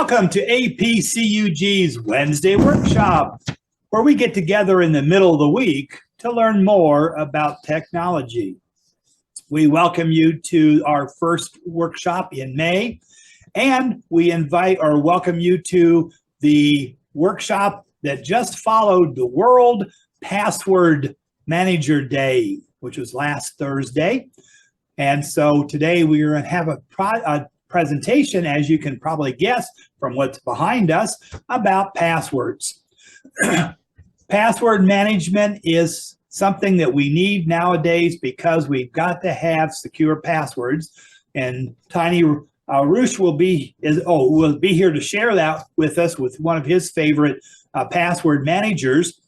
Welcome to APCUG's Wednesday workshop, where we get together in the middle of the week to learn more about technology. We welcome you to our first workshop in May, and we invite or welcome you to the workshop that just followed the World Password Manager Day, which was last Thursday. And so today we are going to have a presentation, as you can probably guess from what's behind us, about passwords. Password management is something that we need nowadays because we've got to have secure passwords. And Tiny Ruisch will be here to share that with us with one of his favorite password managers.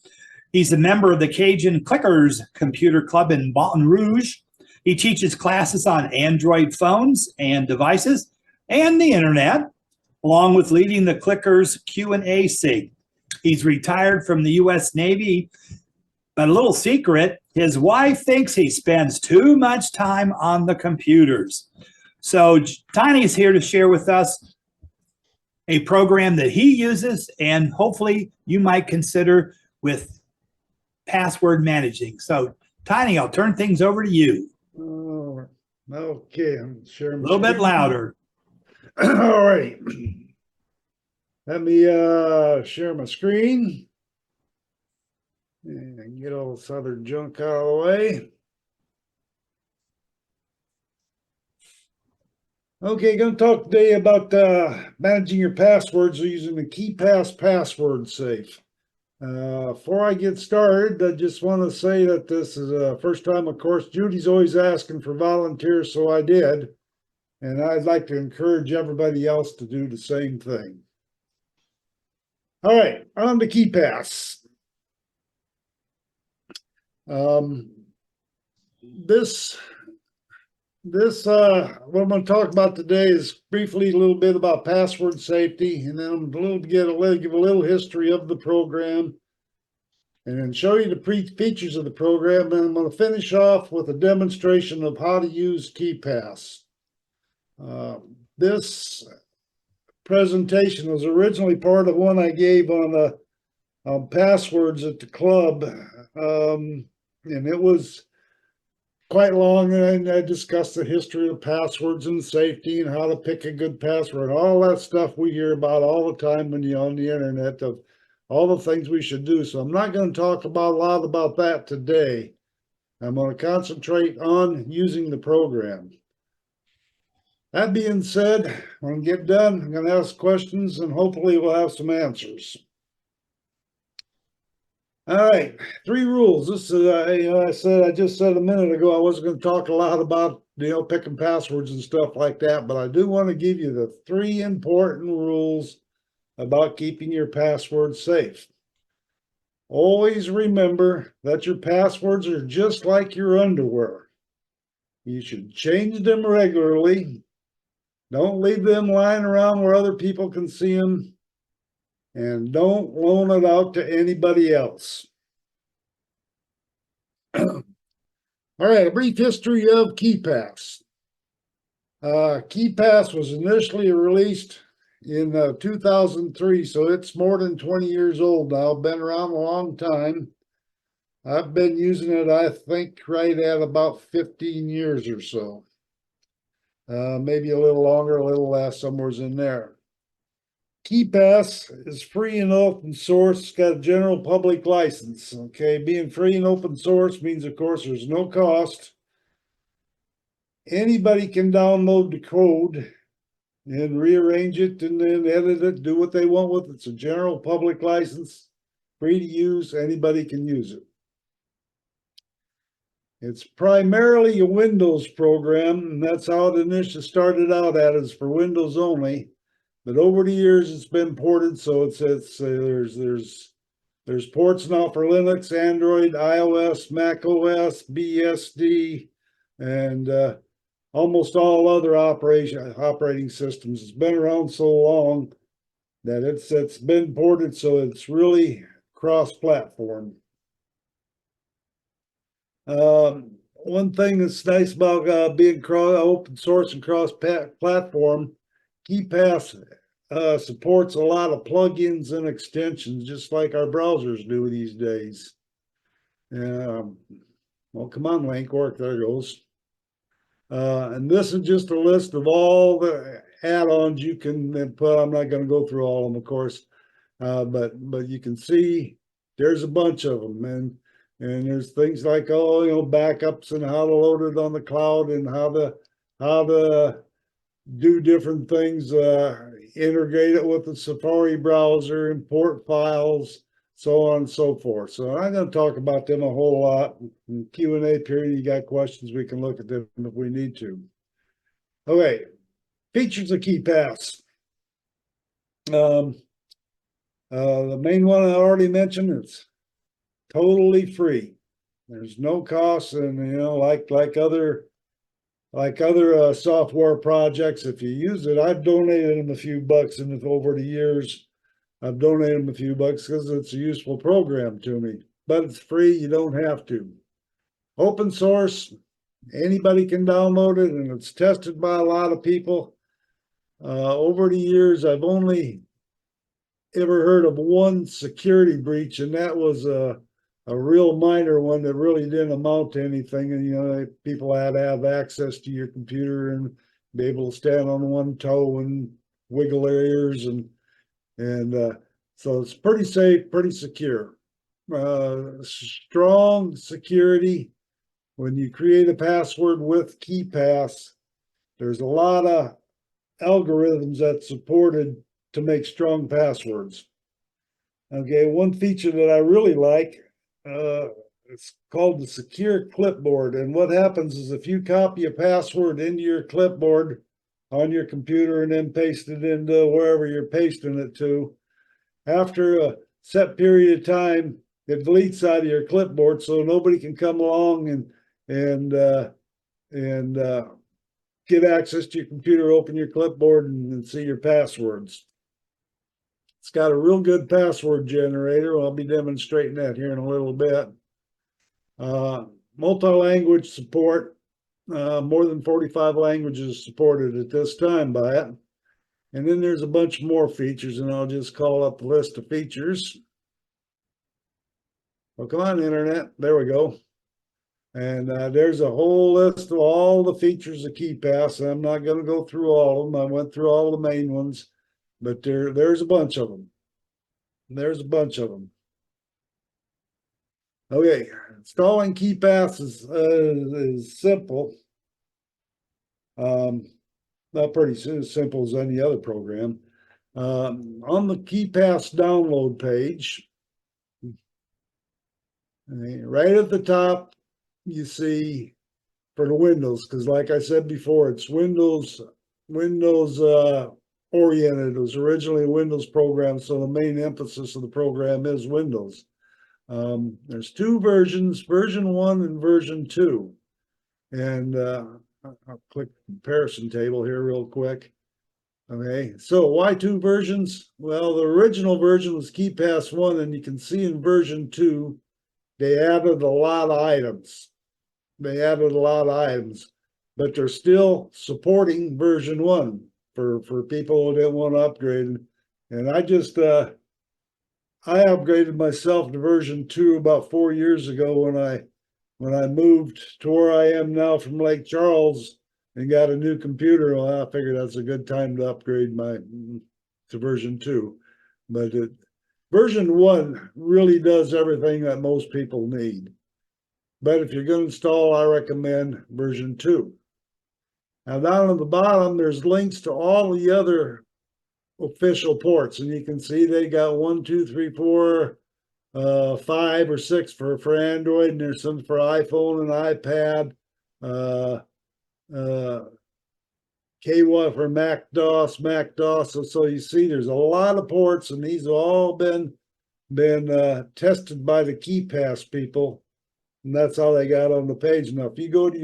He's a member of the Cajun Clickers Computer Club in Baton Rouge. He teaches classes on Android phones and devices and the internet, along with leading the Clickers Q&A SIG. He's retired from the U.S. Navy, but a little secret, his wife thinks he spends too much time on the computers. So Tiny's here to share with us a program that he uses and hopefully you might consider with password managing. So Tiny, I'll turn things over to you. Okay, I'm sharing a little bit louder. All right. Let me share my screen and get all this other junk out of the way. Okay, going to talk today about managing your passwords using the KeePass password safe. Before I get started, I just want to say that this is the first time, of course, Judy's always asking for volunteers, so I did. And I'd like to encourage everybody else to do the same thing. All right, on to KeePass. What I'm going to talk about today is briefly a little bit about password safety, and then I'm going to give a little history of the program, and then show you the features of the program. And I'm going to finish off with a demonstration of how to use KeePass. This presentation was originally part of one I gave on passwords at the club, and it was quite long, and I discussed the history of passwords and safety and how to pick a good password, all that stuff we hear about all the time when you're on the internet, of all the things we should do. So I'm not going to talk about a lot about that today. I'm going to concentrate on using the program. That being said, when I get done, I'm going to ask questions and hopefully we'll have some answers. All right, 3 rules. This is, I just said a minute ago, I wasn't going to talk a lot about, picking passwords and stuff like that, but I do want to give you the 3 important rules about keeping your passwords safe. Always remember that your passwords are just like your underwear. You should change them regularly. Don't leave them lying around where other people can see them. And don't loan it out to anybody else. All right, a brief history of KeePass. KeePass was initially released in 2003, so it's more than 20 years old now, been around a long time. I've been using it, I think, right at about 15 years or so. Maybe a little longer, a little less, somewhere's in there. KeePass is free and open source. It's got a general public license. Okay, being free and open source means, of course, there's no cost. Anybody can download the code and rearrange it and then edit it, do what they want with it. It's a general public license, free to use. Anybody can use it. It's primarily a Windows program, and that's how it initially started out at, is for Windows only. But over the years, it's been ported, so there's ports now for Linux, Android, iOS, Mac OS, BSD, and almost all other operating systems. It's been around so long that it's been ported, so it's really cross-platform. One thing that's nice about being open source and cross-platform, KeePass supports a lot of plugins and extensions, just like our browsers do these days. Well, come on, link work. There goes. And this is just a list of all the add-ons you can put. I'm not going to go through all of them, of course, but you can see there's a bunch of them, and there's things like backups and how to load it on the cloud and how to do different things, integrate it with the Safari browser, import files, so on and so forth. So I'm going to talk about them a whole lot. In Q&A period, you got questions, we can look at them if we need to. Okay, features of KeePass. The main one I already mentioned, it's totally free. There's no cost, and like other software projects, if you use it, I've donated them a few bucks, and over the years, I've donated them a few bucks because it's a useful program to me. But it's free, you don't have to. Open source, anybody can download it, and it's tested by a lot of people. Over the years, I've only ever heard of one security breach, and that was a real minor one that really didn't amount to anything. And people had to have access to your computer and be able to stand on one toe and wiggle their ears, and so it's pretty safe, pretty secure. Strong security. When you create a password with KeePass, there's a lot of algorithms that's supported to make strong passwords. Okay, one feature that I really like, it's called the secure clipboard. And what happens is if you copy a password into your clipboard on your computer and then paste it into wherever you're pasting it to, after a set period of time, it deletes out of your clipboard, so nobody can come along and get access to your computer, open your clipboard, and see your passwords. It's got a real good password generator. I'll be demonstrating that here in a little bit. Multi-language support. More than 45 languages supported at this time by it. And then there's a bunch more features, and I'll just call up the list of features. Well, come on, Internet. There we go. And there's a whole list of all the features of KeePass. I'm not going to go through all of them. I went through all the main ones, but there's a bunch of them. There's a bunch of them. Okay, installing KeePass is simple. Not pretty as simple as any other program. On the KeePass download page, right at the top, you see for the Windows, because like I said before, it's Windows oriented. It was originally a Windows program, so the main emphasis of the program is Windows. There's two versions, version 1 and version 2. And I'll click comparison table here real quick. Okay, so why two versions? Well, the original version was KeePass 1, and you can see in version 2, they added a lot of items. But they're still supporting version 1 for people who didn't want to upgrade. And I upgraded myself to version 2 about 4 years ago when I moved to where I am now from Lake Charles and got a new computer. Well, I figured that's a good time to upgrade to version 2. But version 1 really does everything that most people need. But if you're going to install, I recommend version 2. Now down at the bottom, there's links to all the other official ports, and you can see they got 1, 2, 3, 4, 5 or 6 for Android, and there's some for iPhone and iPad. K1 for Mac DOS. So you see there's a lot of ports, and these have all been tested by the KeePass people, and that's how they got on the page. Now, if you go to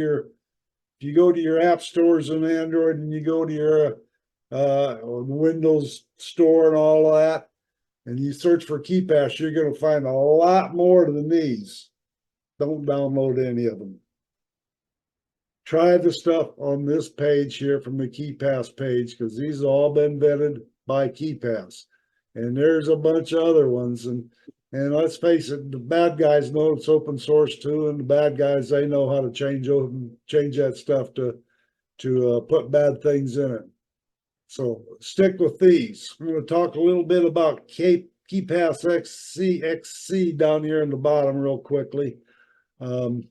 your app stores in Android and you go to your Windows store and all that, and you search for KeePass, you're going to find a lot more than these. Don't download any of them. Try the stuff on this page here from the KeePass page, because these have all been vetted by KeePass. And there's a bunch of other ones. And let's face it, the bad guys know it's open source too, and the bad guys, they know how to change that stuff to put bad things in it. So stick with these. I'm going to talk a little bit about KeePass XC down here in the bottom real quickly. Like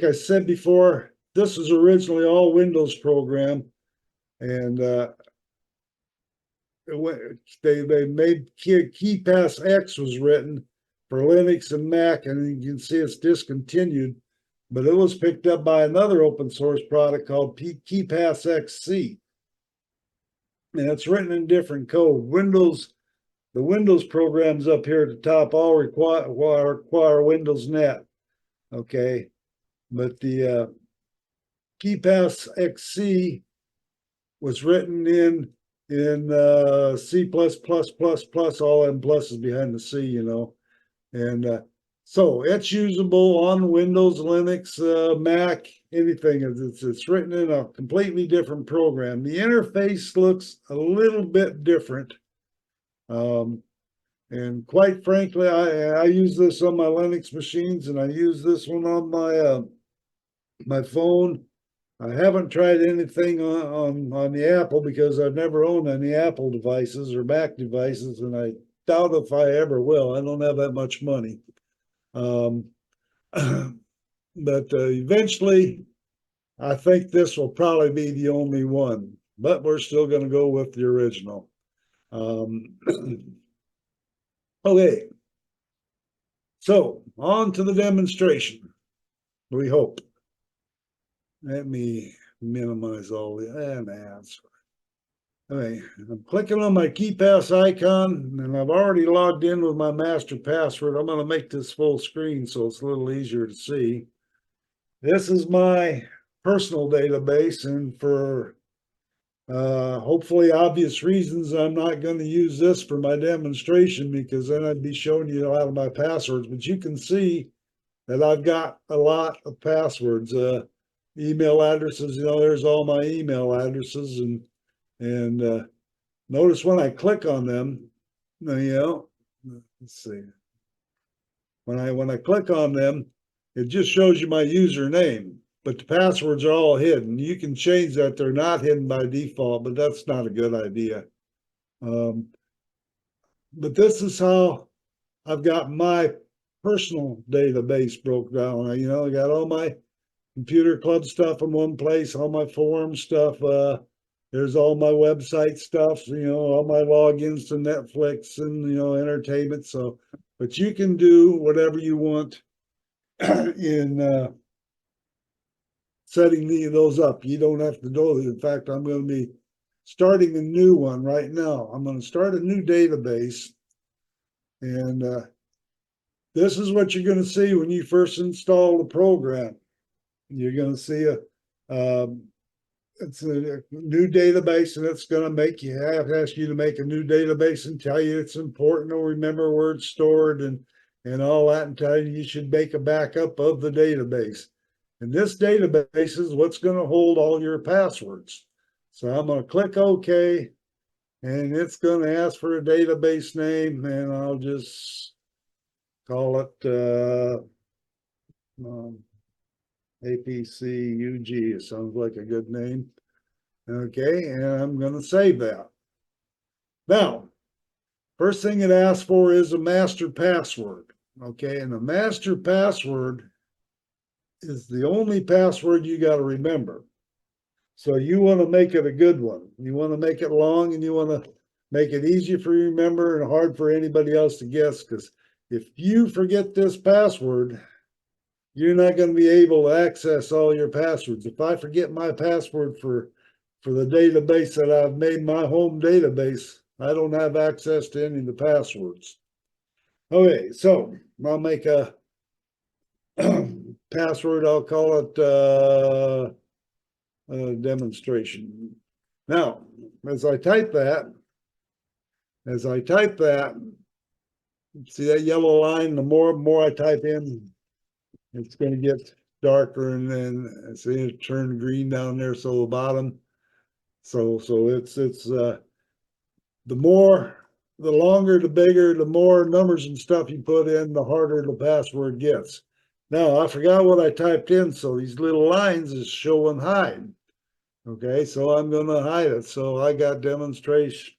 I said before, this was originally all Windows program, and they made KeePass X was written for Linux and Mac, and you can see it's discontinued, but it was picked up by another open source product called KeePass XC. And it's written in different code. The Windows programs up here at the top all require Windows Net. Okay. But the KeePass XC was written in C++, all them pluses behind the C, you know. And so it's usable on Windows, Linux, Mac, anything. It's written in a completely different program. The interface looks a little bit different. And quite frankly, I use this on my Linux machines, and I use this one on my phone. I haven't tried anything on the Apple because I've never owned any Apple devices or Mac devices, and I doubt if I ever will. I don't have that much money. But eventually, I think this will probably be the only one, but we're still going to go with the original. Okay, so on to the demonstration, we hope. Let me minimize all the ads. Okay, I'm clicking on my KeePass icon, and I've already logged in with my master password. I'm going to make this full screen so it's a little easier to see. This is my personal database, and for hopefully obvious reasons, I'm not going to use this for my demonstration because then I'd be showing you a lot of my passwords. But you can see that I've got a lot of passwords. Email addresses, you know, there's all my email addresses, and notice when I click on them, you know, let's see. When I click on them, it just shows you my username, but the passwords are all hidden. You can change that. They're not hidden by default, but that's not a good idea. But this is how I've got my personal database broke down. You know, I got all my computer club stuff in one place, all my forum stuff. There's all my website stuff, you know, all my logins to Netflix and, you know, entertainment. So, but you can do whatever you want in setting those up. You don't have to know. In fact, I'm going to be starting a new one right now. I'm going to start a new database, and this is what you're going to see when you first install the program. You're going to see it's a new database, and it's going to make you ask you to make a new database and tell you it's important to remember where it's stored and all that, and tell you should make a backup of the database. And this database is what's going to hold all your passwords. So I'm going to click OK, and it's going to ask for a database name, and I'll just call it APCUG. It sounds like a good name. Okay, and I'm going to save that. Now, first thing it asks for is a master password. Okay, and the master password is the only password you got to remember. So you want to make it a good one. You want to make it long, and you want to make it easy for you to remember and hard for anybody else to guess, because if you forget this password, you're not going to be able to access all your passwords. If I forget my password for the database that I've made my home database, I don't have access to any of the passwords. Okay, so I'll make a password. I'll call it demonstration. Now, as I type that, see that yellow line? The more I type in, it's going to get darker, and then see it turn green down there. So the bottom, so it's the longer, the bigger, the more numbers and stuff you put in, the harder the password gets. Now, I forgot what I typed in, so these little lines is show and hide. Okay, so I'm going to hide it. So I got demonstration.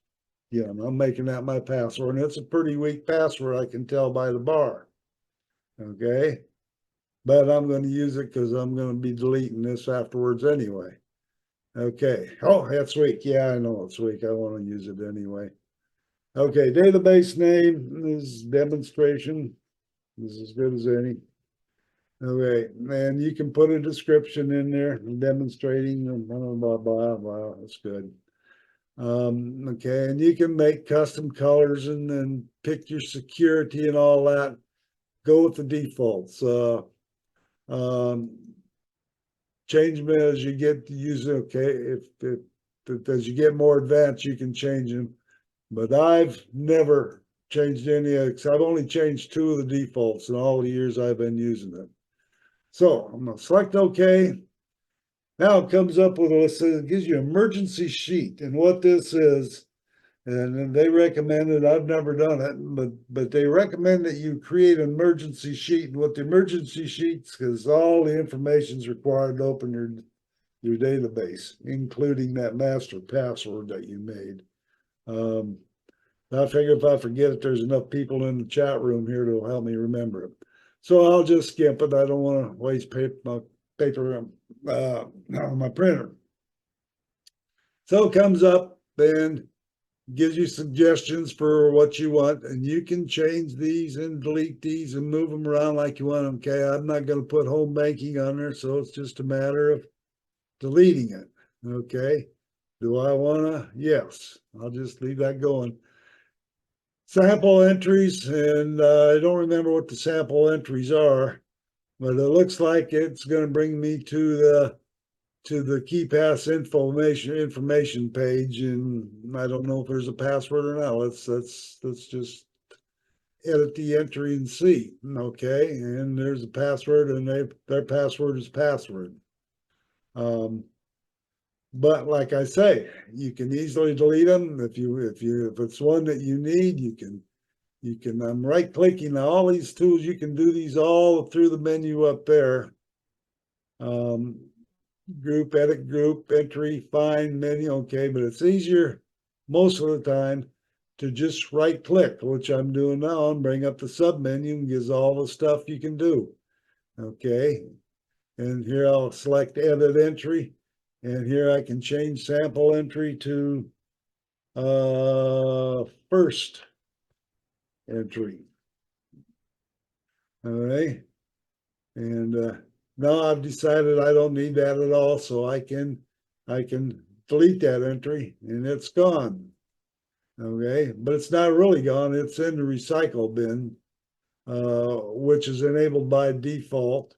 Yeah, I'm making that my password, and it's a pretty weak password, I can tell by the bar. Okay, but I'm going to use it because I'm going to be deleting this afterwards anyway. Okay, oh, that's weak. Yeah, I know it's weak. I want to use it anyway. Okay, database name is demonstration. This is as good as any. Okay, and you can put a description in there demonstrating, blah, blah, blah, blah. That's good. Okay, and you can make custom colors and then pick your security and all that. Go with the defaults. Change them as you get to use it. Okay, if as you get more advanced, you can change them. But I've never changed any, because I've only changed 2 of the defaults in all the years I've been using it. So I'm going to select OK. Now it comes up with a list. It gives you an emergency sheet. And what this is, and they recommend it, I've never done it, but they recommend that you create an emergency sheet. And what the emergency sheets, because all the information is required to open your database, including that master password that you made. I figure if I forget it, there's enough people in the chat room here to help me remember it. So I'll just skip it. I don't want to waste paper on my printer. So it comes up and gives you suggestions for what you want, and you can change these and delete these and move them around like you want them. Okay, I'm not going to put home banking on there, so it's just a matter of deleting it. Okay, do I want to? Yes, I'll just leave that going. Sample entries, and I don't remember what the sample entries are, but it looks like it's going to bring me to the KeePass information page, and I don't know if there's a password or not. Let's just edit the entry and see. Okay, and there's a password, and their password is password. But like I say, you can easily delete them if it's one that you need. I'm right clicking on all these tools. You can do these all through the menu up there. Group, edit group, entry, find, menu. Okay, but it's easier most of the time to just right click, which I'm doing now, and bring up the sub menu and gives all the stuff you can do. Okay, and here I'll select edit entry, and here I can change sample entry to first entry. All right, and now I've decided I don't need that at all, so I can delete that entry and it's gone. Okay, but it's not really gone. It's in the recycle bin, which is enabled by default.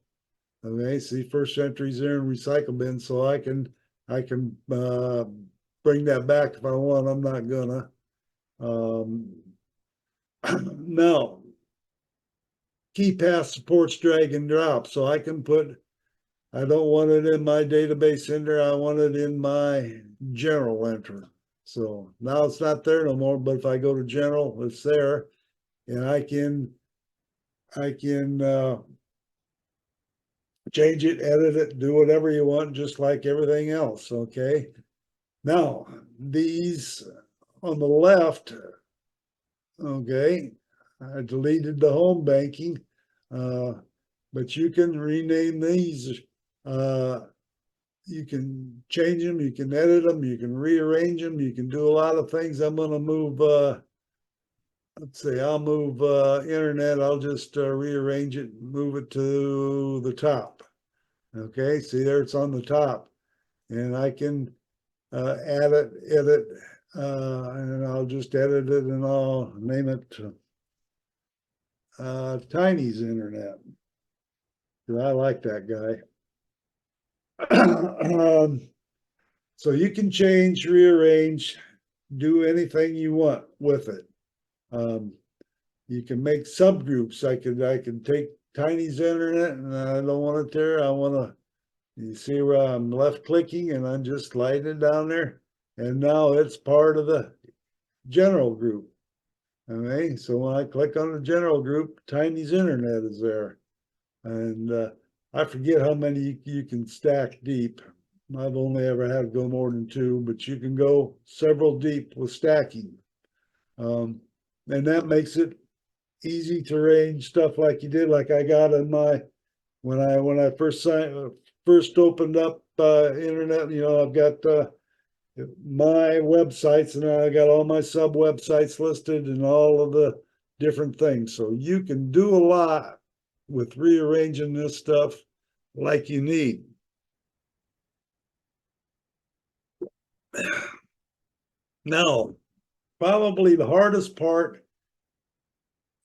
Okay, see, first entry's there in recycle bin, so I can bring that back if I want. I'm not gonna. Now, KeePass supports drag and drop, so I can put, I don't want it in my database enter, I want it in my general enter. So now it's not there no more, but if I go to general, it's there, and I can change it, edit it, do whatever you want, just like everything else. Okay. Now these on the left, okay, I deleted the home banking, but you can rename these. You can change them, you can edit them, you can rearrange them, you can do a lot of things. I'm going to move, let's see, I'll move internet. I'll just rearrange it, move it to the top. Okay, see there, it's on the top. And I can add it, edit, and I'll just edit it and I'll name it Tiny's Internet. I like that guy. So you can change, rearrange, do anything you want with it. You can make subgroups. I can take Tiny's Internet, and I don't want it there. I want to, you see where I'm left clicking and I'm just sliding down there. And now it's part of the general group. Okay, so when I click on the general group, Tiny's internet is there. And I forget how many you can stack deep. I've only ever had to go more than 2, but you can go several deep with stacking. And that makes it easy to arrange stuff like you did, like I got in my, when I first opened up internet, I've got my websites, and I got all my sub websites listed and all of the different things. So you can do a lot with rearranging this stuff like you need. Now, probably the hardest part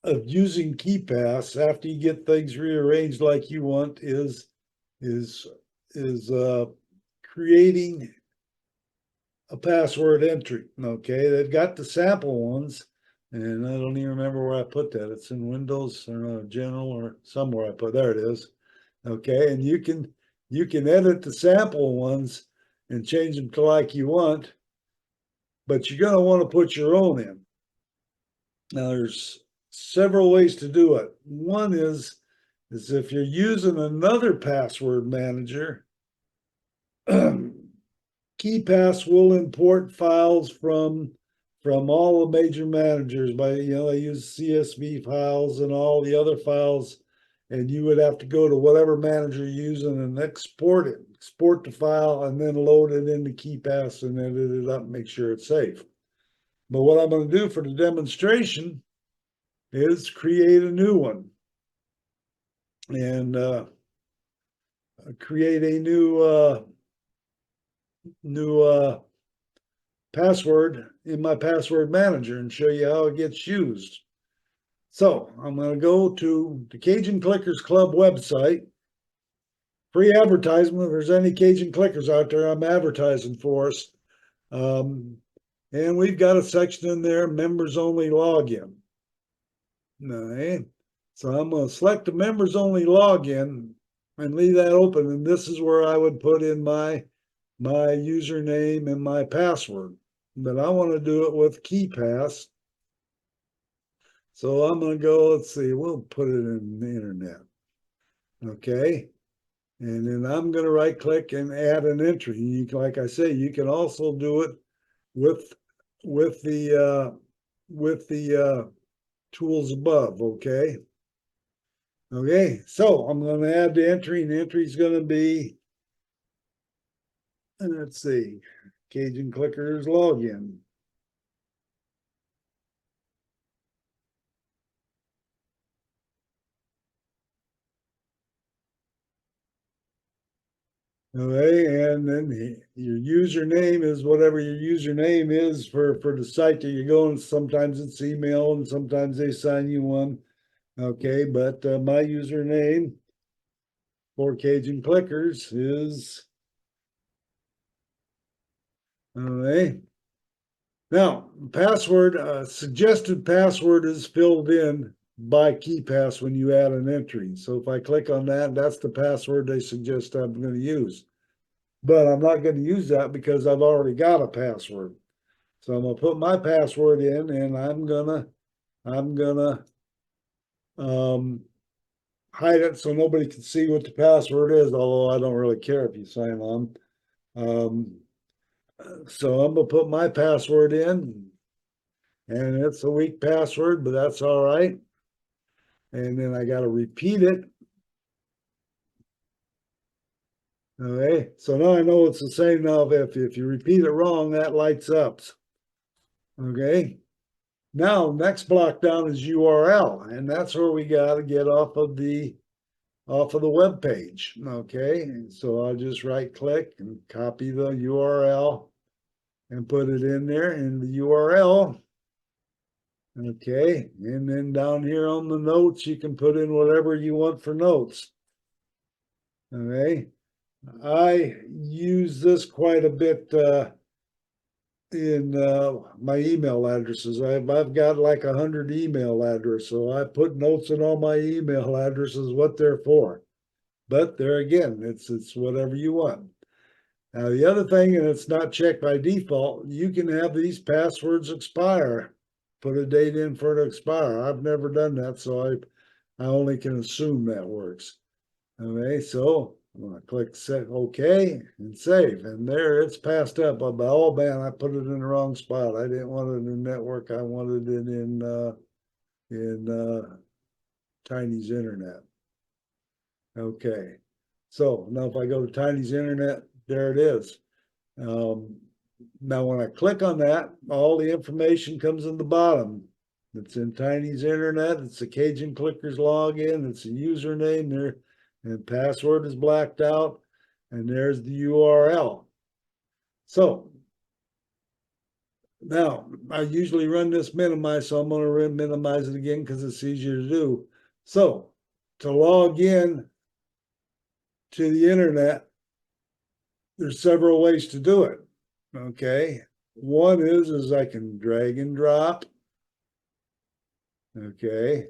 of using KeePass after you get things rearranged like you want is creating a password entry. Okay, they've got the sample ones, and I don't even remember where I put that. It's in Windows or General or somewhere I put. There it is. Okay, and you can edit the sample ones and change them to like you want, but you're going to want to put your own in. Now, there's several ways to do it. One is if you're using another password manager, KeePass will import files from all the major managers. They use CSV files and all the other files, and you would have to go to whatever manager you're using and export the file, and then load it into KeePass and edit it up and make sure it's safe. But what I'm going to do for the demonstration is create a new one and create a new password in my password manager and show you how it gets used. So I'm going to go to the Cajun Clickers Club website. Free advertisement. If there's any Cajun Clickers out there, I'm advertising for us. And we've got a section in there, members only login. All right. So I'm going to select the members only login and leave that open. And this is where I would put in my username and my password. But I want to do it with KeePass. So I'm going to go, let's see, we'll put it in the internet. Okay. And then I'm going to right click and add an entry. Like I say, you can also do it with the tools above. Okay. Okay. So I'm going to add the entry, and the entry is going to be, let's see, Cajun Clickers login. Okay, and then your username is whatever your username is for the site that you're going. Sometimes it's email and sometimes they sign you one. Okay, but my username for Cajun Clickers is, okay. Now, suggested password is filled in by KeePass when you add an entry. So if I click on that, that's the password they suggest I'm going to use. But I'm not going to use that because I've already got a password. So I'm going to put my password in, and I'm gonna hide it so nobody can see what the password is, although I don't really care if you sign on. So I'm gonna put my password in, and it's a weak password, but that's all right. And then I got to repeat it. Okay, so now I know it's the same. Now if you repeat it wrong, that lights up. Okay, now next block down is URL, and that's where we got to get off of the web page. Okay, so I'll just right click and copy the URL and put it in there in the URL. Okay, and then down here on the notes, you can put in whatever you want for notes. Okay, I use this quite a bit in my email addresses. I've got like 100 email addresses, so I put notes in all my email addresses, what they're for. But there again, it's whatever you want. Now, the other thing, and it's not checked by default, you can have these passwords expire. Put a date in for it to expire. I've never done that, so I only can assume that works. Okay, so I'm gonna click set OK and save, and there it's passed up. But oh man, I put it in the wrong spot. I didn't want it in network. I wanted it in Tiny's internet. Okay, so now if I go to Tiny's internet, there it is. Now when I click on that, all the information comes in the bottom. It's in Tiny's internet. It's the Cajun Clickers login. It's a username there, and password is blacked out, and there's the URL. So now I usually run this minimize, so I'm going to minimize it again because it's easier to do. So to log in to the internet, there's several ways to do it. Okay. One is I can drag and drop. Okay.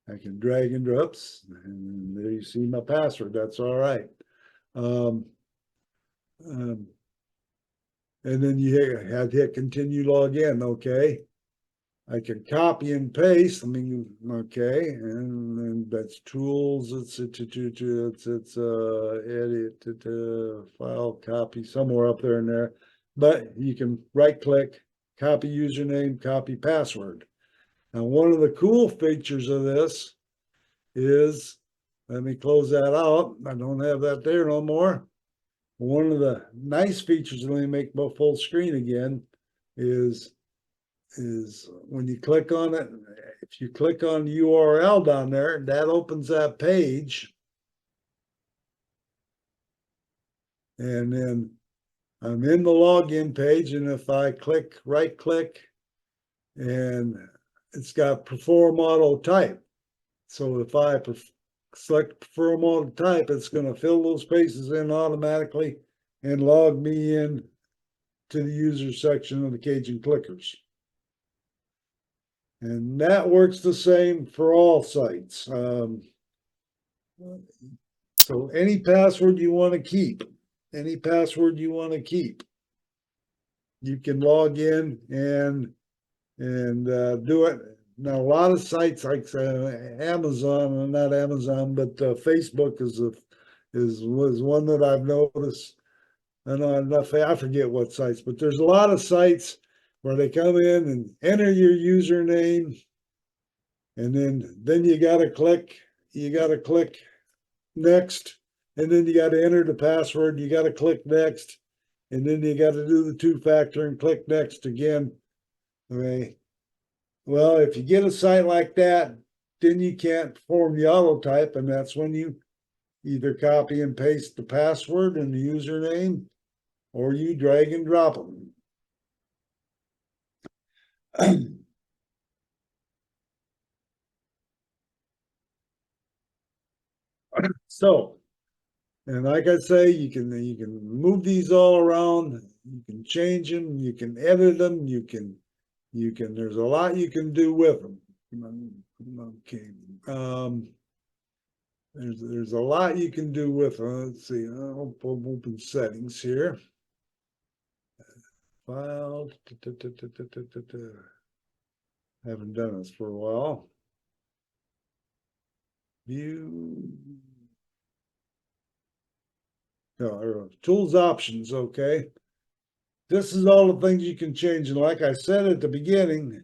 I can drag and drops, and there you see my password. That's all right. And then you have to hit continue login. Okay. I can copy and paste. I mean, okay, and that's tools. It's edit file copy somewhere up there in there. But you can right click, copy username, copy password. Now, one of the cool features of this is, let me close that out. I don't have that there no more. One of the nice features, let me make full screen again, is when you click on it, if you click on URL down there, that opens that page. And then I'm in the login page, and if I right click, and it's got perform auto type. So if I select perform auto type, it's going to fill those spaces in automatically and log me in to the user section of the Cajun Clickers. And that works the same for all sites. So any password you want to keep, you can log in and do it. Now, a lot of sites like Amazon, not Amazon, but Facebook is one that I've noticed. I forget what sites, but there's a lot of sites where they come in and enter your username, and then you got to click next, and then you got to enter the password. You got to click next, and then you got to do the two-factor and click next again. Okay. Well, if you get a site like that, then you can't perform the auto type, and that's when you either copy and paste the password and the username, or you drag and drop them. So, and like I say, you can move these all around, you can change them, you can edit them, there's a lot you can do with them. Okay. There's a lot you can do with them. Let's see, I'll open settings here. File. Haven't done this for a while. View. Tools options, okay. This is all the things you can change. And like I said at the beginning,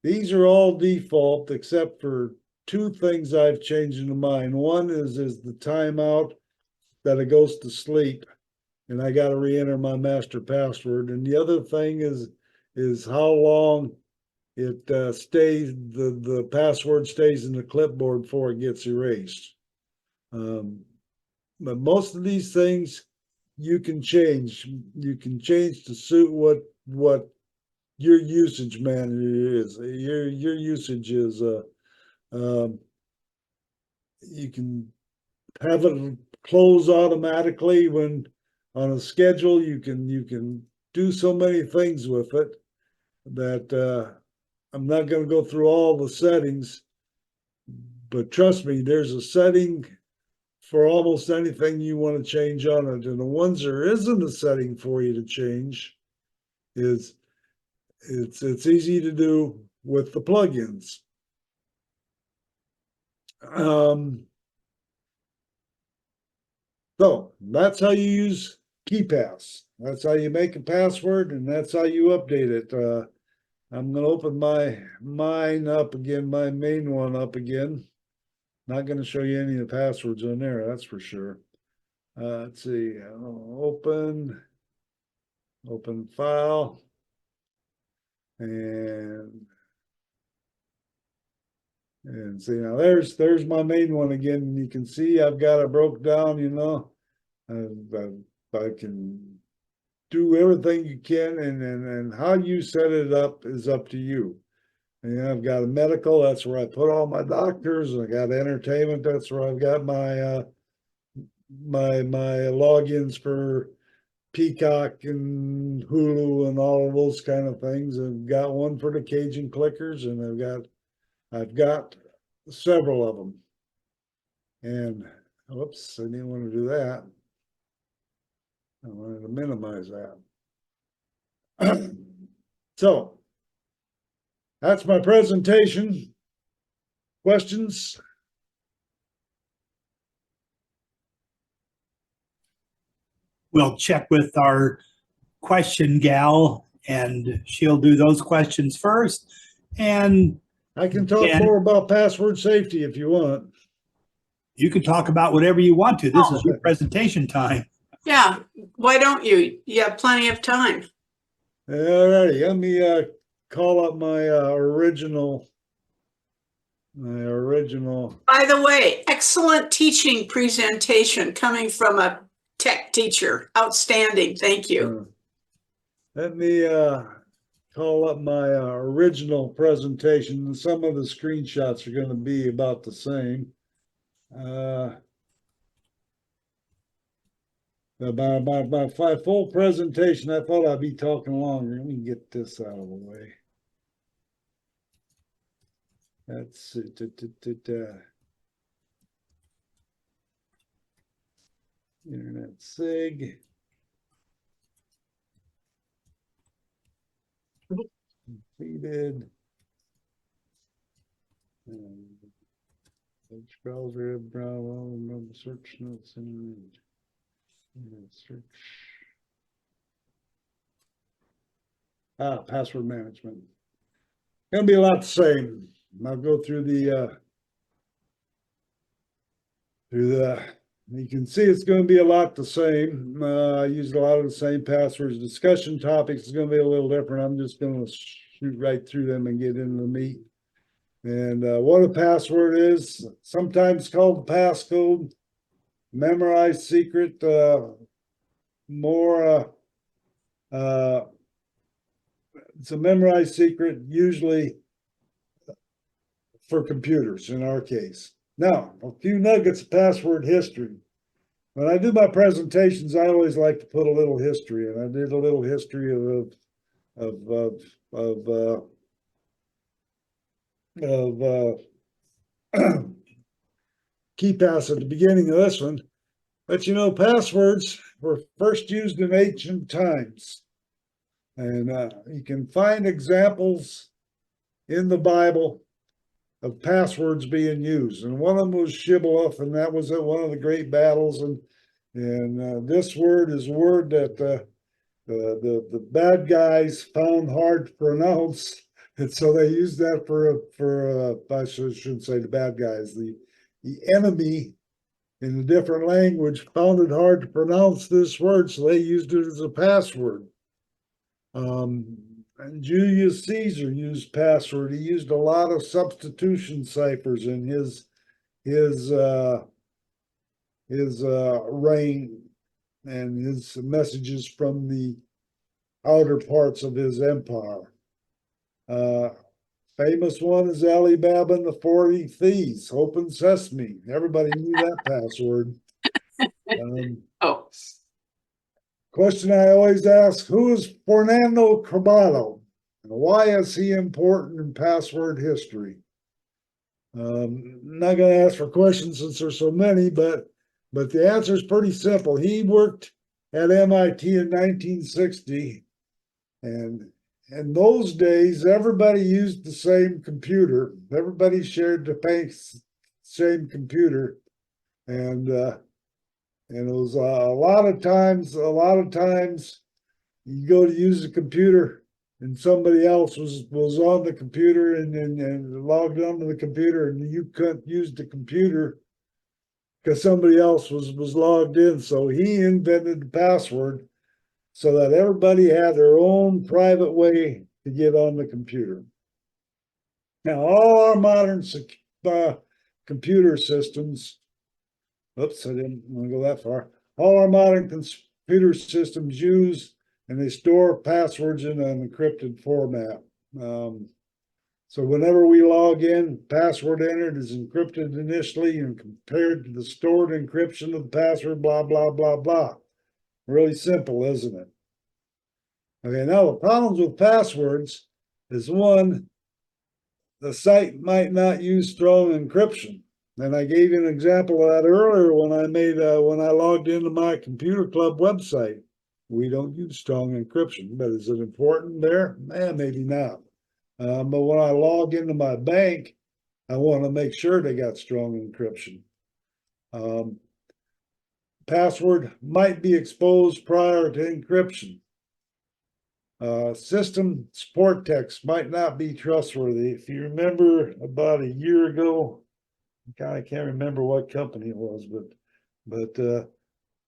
these are all default except for two things I've changed into mine. One is the timeout that it goes to sleep, and I got to re-enter my master password. And the other thing is how long it stays, the password stays in the clipboard before it gets erased. But most of these things you can change. You can change to suit what your usage manager is. Your usage is you can have it close automatically when on a schedule. You can do so many things with it that I'm not going to go through all the settings, but trust me, there's a setting for almost anything you want to change on it. And the ones there isn't a setting for you to change is it's easy to do with the plugins. So that's how you use KeePass. That's how you make a password, and that's how you update it. I'm going to open mine up again, my main one up again. Not going to show you any of the passwords on there, that's for sure. Let's see, open file, and see, now there's my main one again. And you can see I've got it broke down, you know. I can do everything you can, and how you set it up is up to you. And I've got a medical, that's where I put all my doctors, and I got entertainment, that's where I've got my my logins for Peacock and Hulu and all of those kind of things. I've got one for the Cajun Clickers, and I've got several of them. And whoops, I didn't want to do that. I wanted to minimize that. So that's my presentation. Questions? We'll check with our question gal, and she'll do those questions first. And I can talk more about password safety if you want. you can talk about whatever you want to. This is your presentation time. Yeah, why don't you? You have plenty of time. All righty, let me call up my original. By the way, excellent teaching presentation coming from a tech teacher. Outstanding. Thank you. Let me call up my original presentation. Some of the screenshots are going to be about the same. My full presentation, I thought I'd be talking longer. Let me get this out of the way. That's it. Internet SIG. Completed. Search browser, browser, search notes, and search. Password management. Gonna be a lot the same. I'll go through the you can see it's going to be a lot the same. I used a lot of the same passwords. Discussion topics is going to be a little different. I'm just going to shoot right through them and get into the meat. And what a password is, sometimes called the passcode, memorized secret, it's a memorized secret, usually for computers in our case. Now, a few nuggets of password history. When I do my presentations, I always like to put a little history, and I did a little history of KeePass at the beginning of this one. But you know, passwords were first used in ancient times, and you can find examples in the Bible of passwords being used, and one of them was Shibboleth, and that was at one of the great battles. And this word is a word that the bad guys found hard to pronounce, and so they used that for I shouldn't say the bad guys, the enemy in a different language found it hard to pronounce this word, so they used it as a password. And Julius Caesar used password. He used a lot of substitution ciphers in his reign and his messages from the outer parts of his empire. Famous one is Alibaba and the 40 Thieves. Open Sesame. Everybody knew that password. Question I always ask, who is Fernando Caballero? And why is he important in password history? I'm not going to ask for questions since there's so many, but But the answer is pretty simple. He worked at MIT in 1960, and in those days, everybody used the same computer. Everybody shared the same computer, and it was a lot of times you go to use the computer and somebody else was on the computer and logged onto the computer, and you couldn't use the computer because somebody else was logged in. So he invented the password so that everybody had their own private way to get on the computer. Now, all our modern computer systems, oops, I didn't want to go that far. All our modern computer systems use and they store passwords in an encrypted format. So whenever we log in, password entered is encrypted initially and compared to the stored encryption of the password, blah, blah, blah, blah. Really simple, isn't it? Okay, now the problems with passwords is one, the site might not use strong encryption. And I gave you an example of that earlier when I logged into my computer club website. We don't use strong encryption, but is it important there? Maybe not. But when I log into my bank, I want to make sure they got strong encryption. Password might be exposed prior to encryption. System support text might not be trustworthy. If you remember about a year ago, I can't remember what company it was, but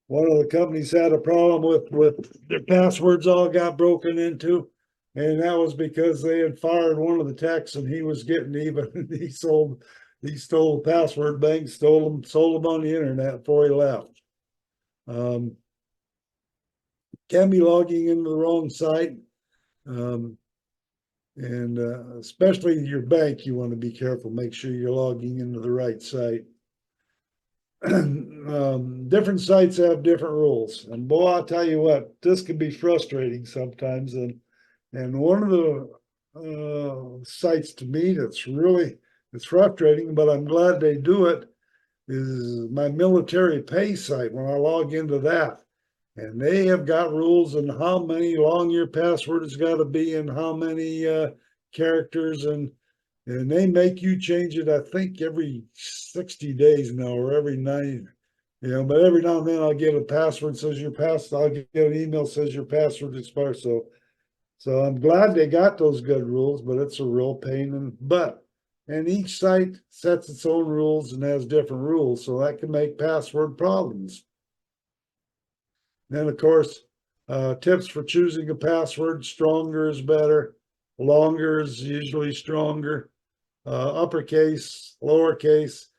one of the companies had a problem with their passwords all got broken into, and that was because they had fired one of the techs and he was getting even. He stole the password bank, sold them on the internet before he left. Can be logging into the wrong site. And especially your bank, you want to be careful. Make sure you're logging into the right site. Different sites have different rules, and boy, I'll tell you what, this can be frustrating sometimes. And one of the sites to me it's frustrating, but I'm glad they do it, is my military pay site. When I log into that, and they have got rules on how many long your password has got to be and how many characters, and they make you change it, I think, every 60 days now or every 90, but every now and then I'll get a password says I'll get an email says your password expired. So I'm glad they got those good rules, but it's a real pain in the butt. And each site sets its own rules and has different rules, so that can make password problems. Then, of course, tips for choosing a password: stronger is better, longer is usually stronger, uppercase, lowercase.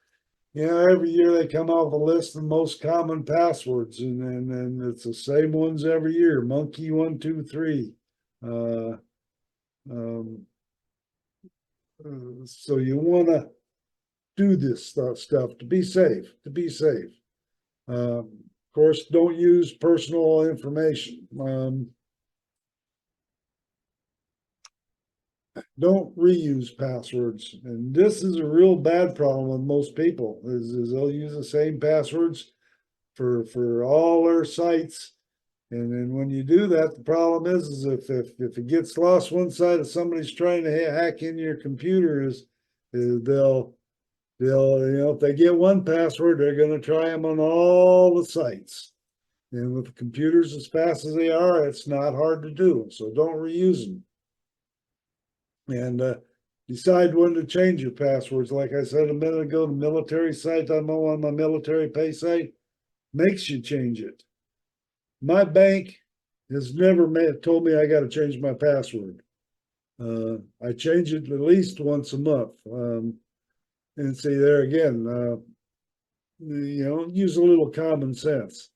Every year they come out with a list of the most common passwords, and it's the same ones every year. Monkey 123. So you want to do this stuff to be safe. Of course, don't use personal information. Don't reuse passwords. And this is a real bad problem with most people, is they'll use the same passwords for all their sites. And then when you do that, the problem is if it gets lost one side, if somebody's trying to hack in your computer, is they'll if they get one password, they're going to try them on all the sites. And with computers as fast as they are, it's not hard to do. So don't reuse them. And decide when to change your passwords. Like I said a minute ago, the military site I'm on my military pay site makes you change it. My bank has never told me I got to change my password. I change it at least once a month. And see, there again, use a little common sense.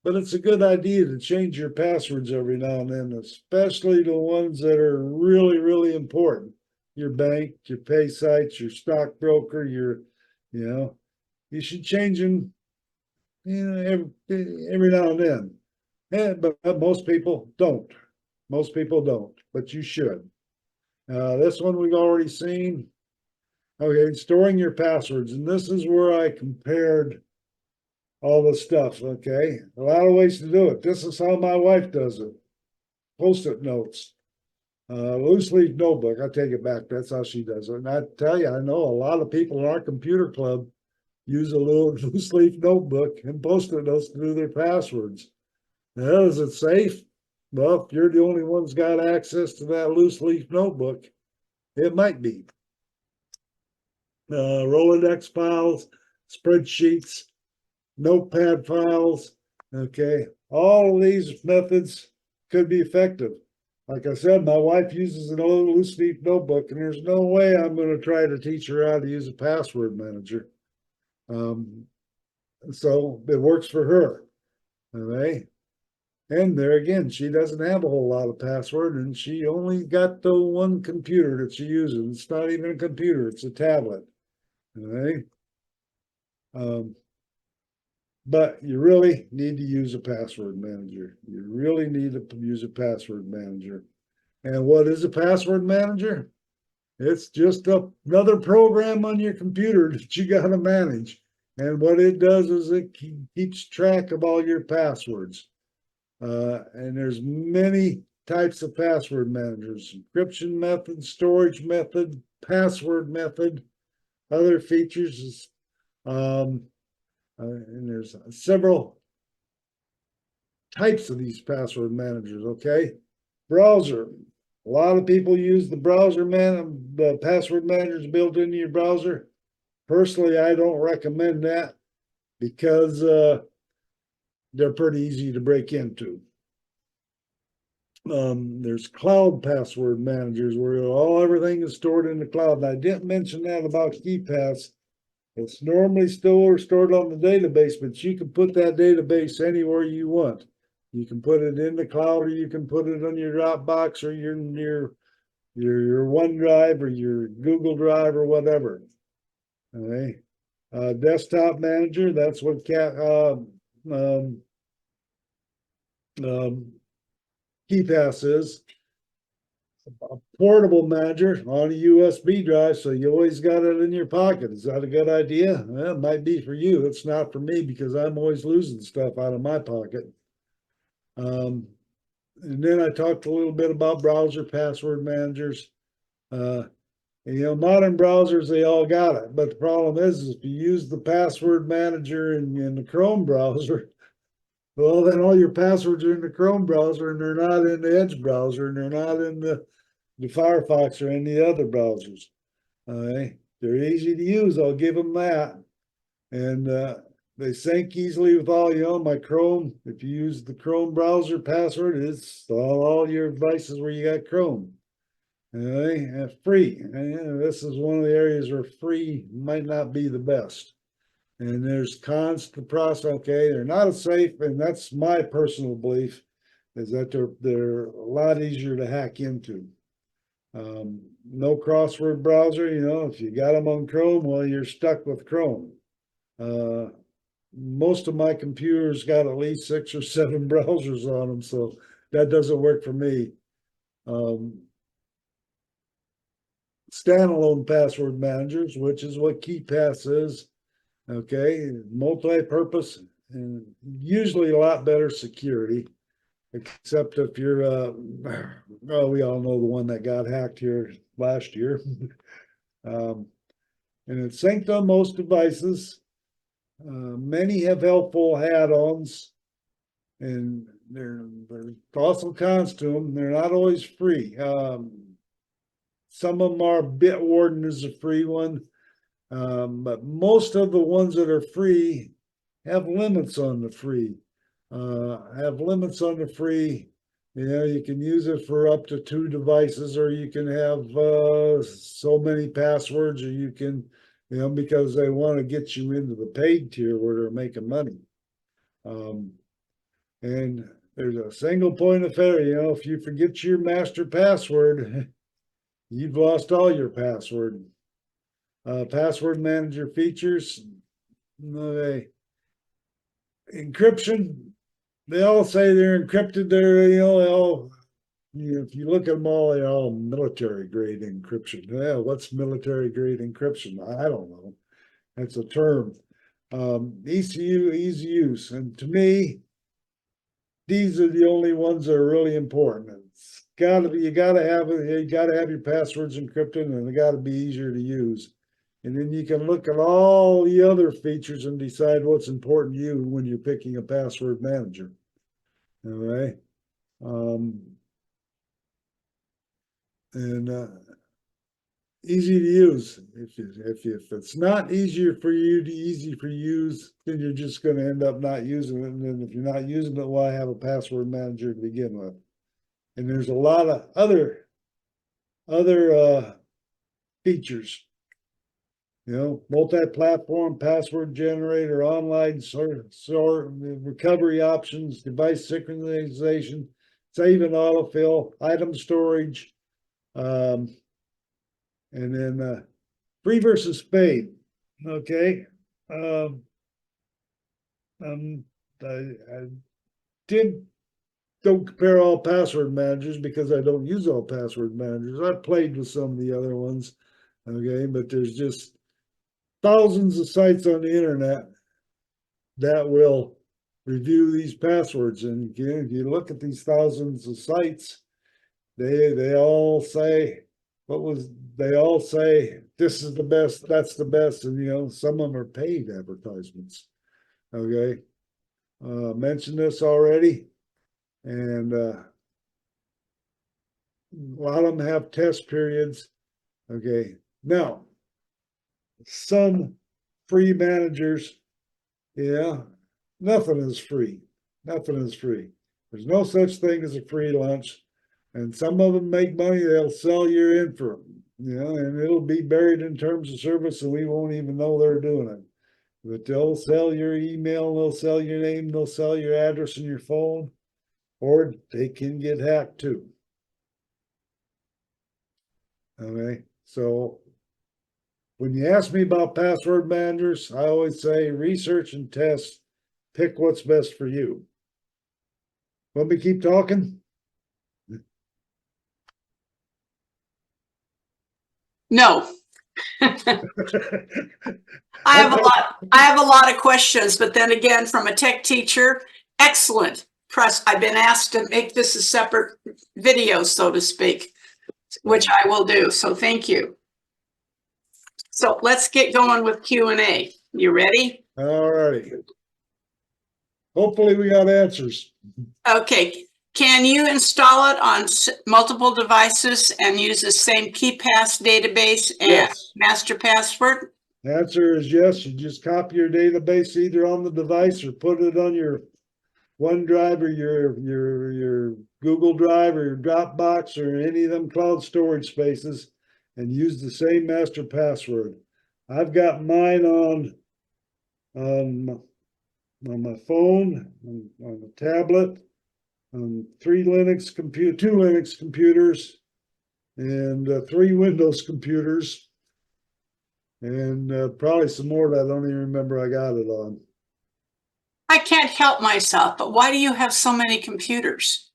But it's a good idea to change your passwords every now and then, especially the ones that are really, really important. Your bank, your pay sites, your stockbroker, you should change them, every now and then. But most people don't. Most people don't, but you should. This one we've already seen. Okay, storing your passwords. And this is where I compared all the stuff, okay? A lot of ways to do it. This is how my wife does it. Post-it notes. Loose leaf notebook. I take it back. That's how she does it. And I tell you, I know a lot of people in our computer club use a little loose leaf notebook and post-it notes to do their passwords. Now, is it safe? Well, if you're the only one's got access to that loose leaf notebook, it might be. Rolodex files, spreadsheets, notepad files. Okay, all of these methods could be effective. Like I said, my wife uses an old loose leaf notebook, and there's no way I'm going to try to teach her how to use a password manager. So it works for her. All right. And there again, she doesn't have a whole lot of password, and she only got the one computer that she uses. It's not even a computer, it's a tablet. All right. But you really need to use a password manager. You really need to use a password manager. And what is a password manager? It's just another program on your computer that you got to manage. And what it does is it keeps track of all your passwords. And there's many types of password managers: encryption method, storage method, password method, other features. And there's several types of these password managers, okay? Browser. A lot of people use the the password managers built into your browser. Personally, I don't recommend that because they're pretty easy to break into. There's cloud password managers where everything is stored in the cloud. And I didn't mention that about KeePass. It's normally still stored on the database, but you can put that database anywhere you want. You can put it in the cloud, or you can put it on your Dropbox, or your OneDrive, or your Google Drive, or whatever. Okay. Desktop manager, that's what KeePass is. A portable manager on a USB drive, so you always got it in your pocket. Is that a good idea? Well, it might be for you. It's not for me because I'm always losing stuff out of my pocket. And then I talked a little bit about browser password managers. Modern browsers, they all got it. But the problem is if you use the password manager in the Chrome browser, well, then all your passwords are in the Chrome browser, and they're not in the Edge browser, and they're not in the Firefox or any other browsers. They're easy to use, I'll give them that. And they sync easily with my Chrome. If you use the Chrome browser password, it's all your devices where you got Chrome. Free. This is one of the areas where free might not be the best. And there's cons to the process. Okay, they're not as safe, and that's my personal belief, is that they're a lot easier to hack into. No crossword browser, if you got them on Chrome, well, you're stuck with Chrome. Most of my computers got at least 6 or 7 browsers on them, so that doesn't work for me. Standalone password managers, which is what KeePass is. Okay, multi-purpose and usually a lot better security, except if you're, we all know the one that got hacked here last year. And it's synced on most devices. Many have helpful add-ons, and there's also cons to them. They're not always free. Some of them are. Bitwarden is a free one. But most of the ones that are free have limits on the free. You can use it for up to 2 devices, or you can have so many passwords, or you can, because they want to get you into the paid tier where they're making money. And there's a single point of failure. If you forget your master password, you've lost all your password. Password manager features. Encryption. They all say they're encrypted. If you look at them all, they're all military grade encryption. Yeah, what's military grade encryption? I don't know. That's a term. ECU, easy use. And to me, these are the only ones that are really important. It's gotta be, you gotta have your passwords encrypted, and they gotta be easier to use. And then you can look at all the other features and decide what's important to you when you're picking a password manager. All right. Easy to use. If it's not easy for you to use, then you're just going to end up not using it. And then if you're not using it, why have a password manager to begin with? And there's a lot of other features. You know, multi-platform password generator, online recovery options, device synchronization, save and autofill, item storage, and then free versus paid. Okay. I don't compare all password managers because I don't use all password managers. I've played with some of the other ones. Okay, but there's just thousands of sites on the internet that will review these passwords. And again, if you look at these thousands of sites, they all say this is the best, that's the best, and you know, some of them are paid advertisements. Okay. Mentioned this already, and a lot of them have test periods. Okay. Now, some free managers, yeah, nothing is free. Nothing is free. There's no such thing as a free lunch. And some of them make money, they'll sell your info, you know, and it'll be buried in terms of service and we won't even know they're doing it. But they'll sell your email, they'll sell your name, they'll sell your address and your phone, or they can get hacked too. Okay, so when you ask me about password managers, I always say research and test, pick what's best for you. Want me to keep talking? No. I have a lot of questions, but then again, from a tech teacher, excellent. I've been asked to make this a separate video, so to speak, which I will do. So thank you. So let's get going with Q&A. You ready? All righty. Hopefully we got answers. Okay. Can you install it on multiple devices and use the same KeePass database and Yes. master password? The answer is yes. You just copy your database either on the device or put it on your OneDrive or your Google Drive or your Dropbox or any of them cloud storage spaces and use the same master password. I've got mine on my phone, on the tablet, on two Linux computers, and 3 Windows computers, and probably some more that I don't even remember I got it on. I can't help myself, but why do you have so many computers?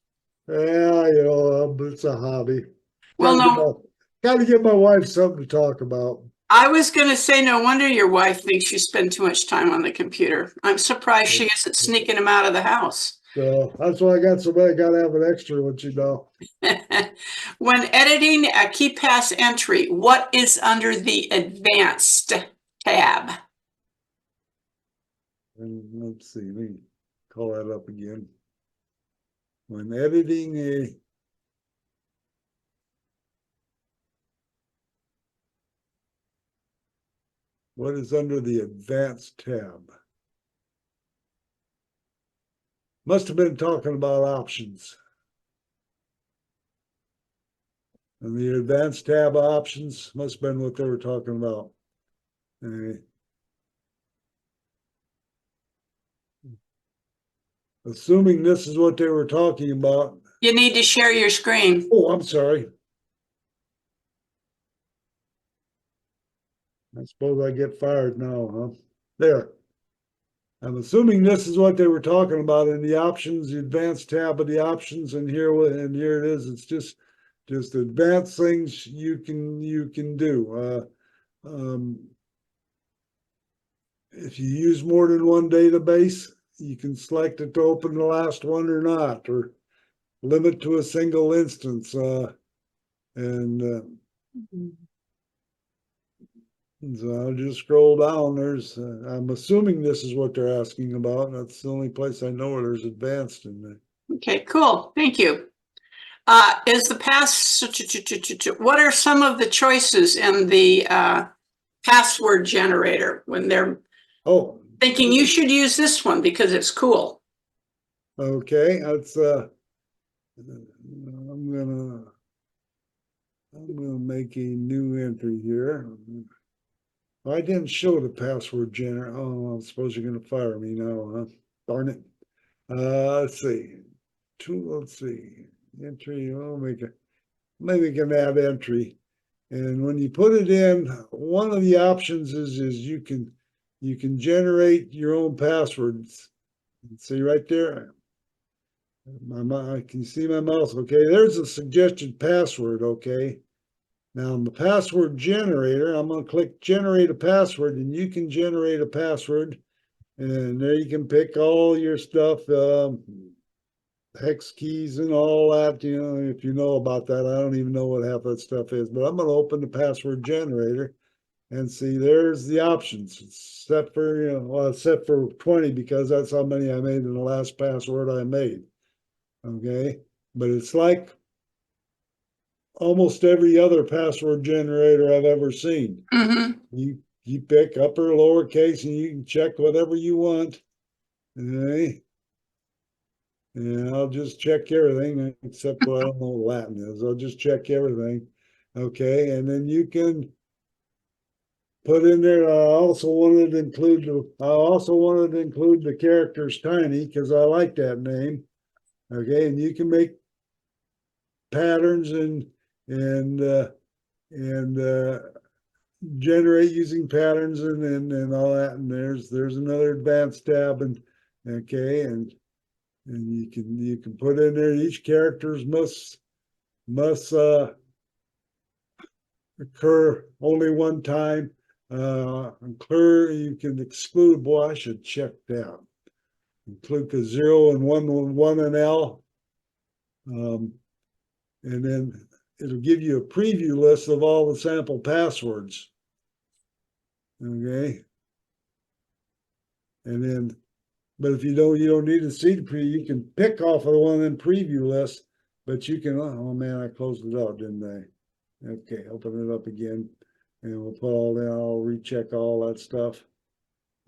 Yeah, you know, it's a hobby. Well, no, Gotta give my wife something to talk about. I was going to say, no wonder your wife thinks you spend too much time on the computer. I'm surprised she isn't sneaking him out of the house. So that's why I got somebody got to have an extra one, you know. When editing a KeePass entry, what is under the advanced tab? And let's see, let me call that up again. When editing a what is under the advanced tab? Must have been talking about options. And the advanced tab options must have been what they were talking about. Assuming this is what they were talking about. You need to share your screen. Oh, I'm sorry. I suppose I get fired now, huh? There. I'm assuming this is what they were talking about in the options, the advanced tab of the options, and here it is. It's just advanced things you can do. if you use more than one database, you can select it to open the last one or not, or limit to a single instance. So I'll just scroll down. There's, I'm assuming this is what they're asking about. That's the only place I know where there's advanced in there. Okay, cool. Thank you. Is the what are some of the choices in the password generator when they're thinking you should use this one because it's cool? Okay, that's I'm gonna make a new entry here. I didn't show the password generator. Oh, I suppose you're gonna fire me now, huh? Darn it. Let's see. Let's see. Entry, I'll make a, maybe we can add entry. And when you put it in, one of the options is you can generate your own passwords. See right there? Can you see my mouse? Okay, there's a suggested password, okay? Now in the password generator, I'm gonna click generate a password, and you can generate a password, and there you can pick all your stuff, hex keys and all that, you know, if you know about that. I don't even know what half that stuff is, but I'm gonna open the password generator and see there's the options. It's set for, you know, well, it's set for 20 because that's how many I made in the last password I made. Okay, but it's like almost every other password generator I've ever seen. You pick upper or lowercase and you can check whatever you want. Okay. And I'll just check everything except what I don't know what Latin is. I'll just check everything. Okay, and then you can put in there. I also wanted to include the characters tiny because I like that name. Okay, and you can make patterns and generate using patterns and all that. And there's another advanced tab, and okay, and you can put in there each characters must occur only one time. Clear, you can exclude. Boy, I should check that. Include the 0 and 1 and L. And then it'll give you a preview list of all the sample passwords. Okay. And then, but if you don't need to see the preview, you can pick off of the one in preview list, but you can, oh man, I closed it out, didn't I? Okay, open it up again, and we'll put all that, I'll recheck all that stuff.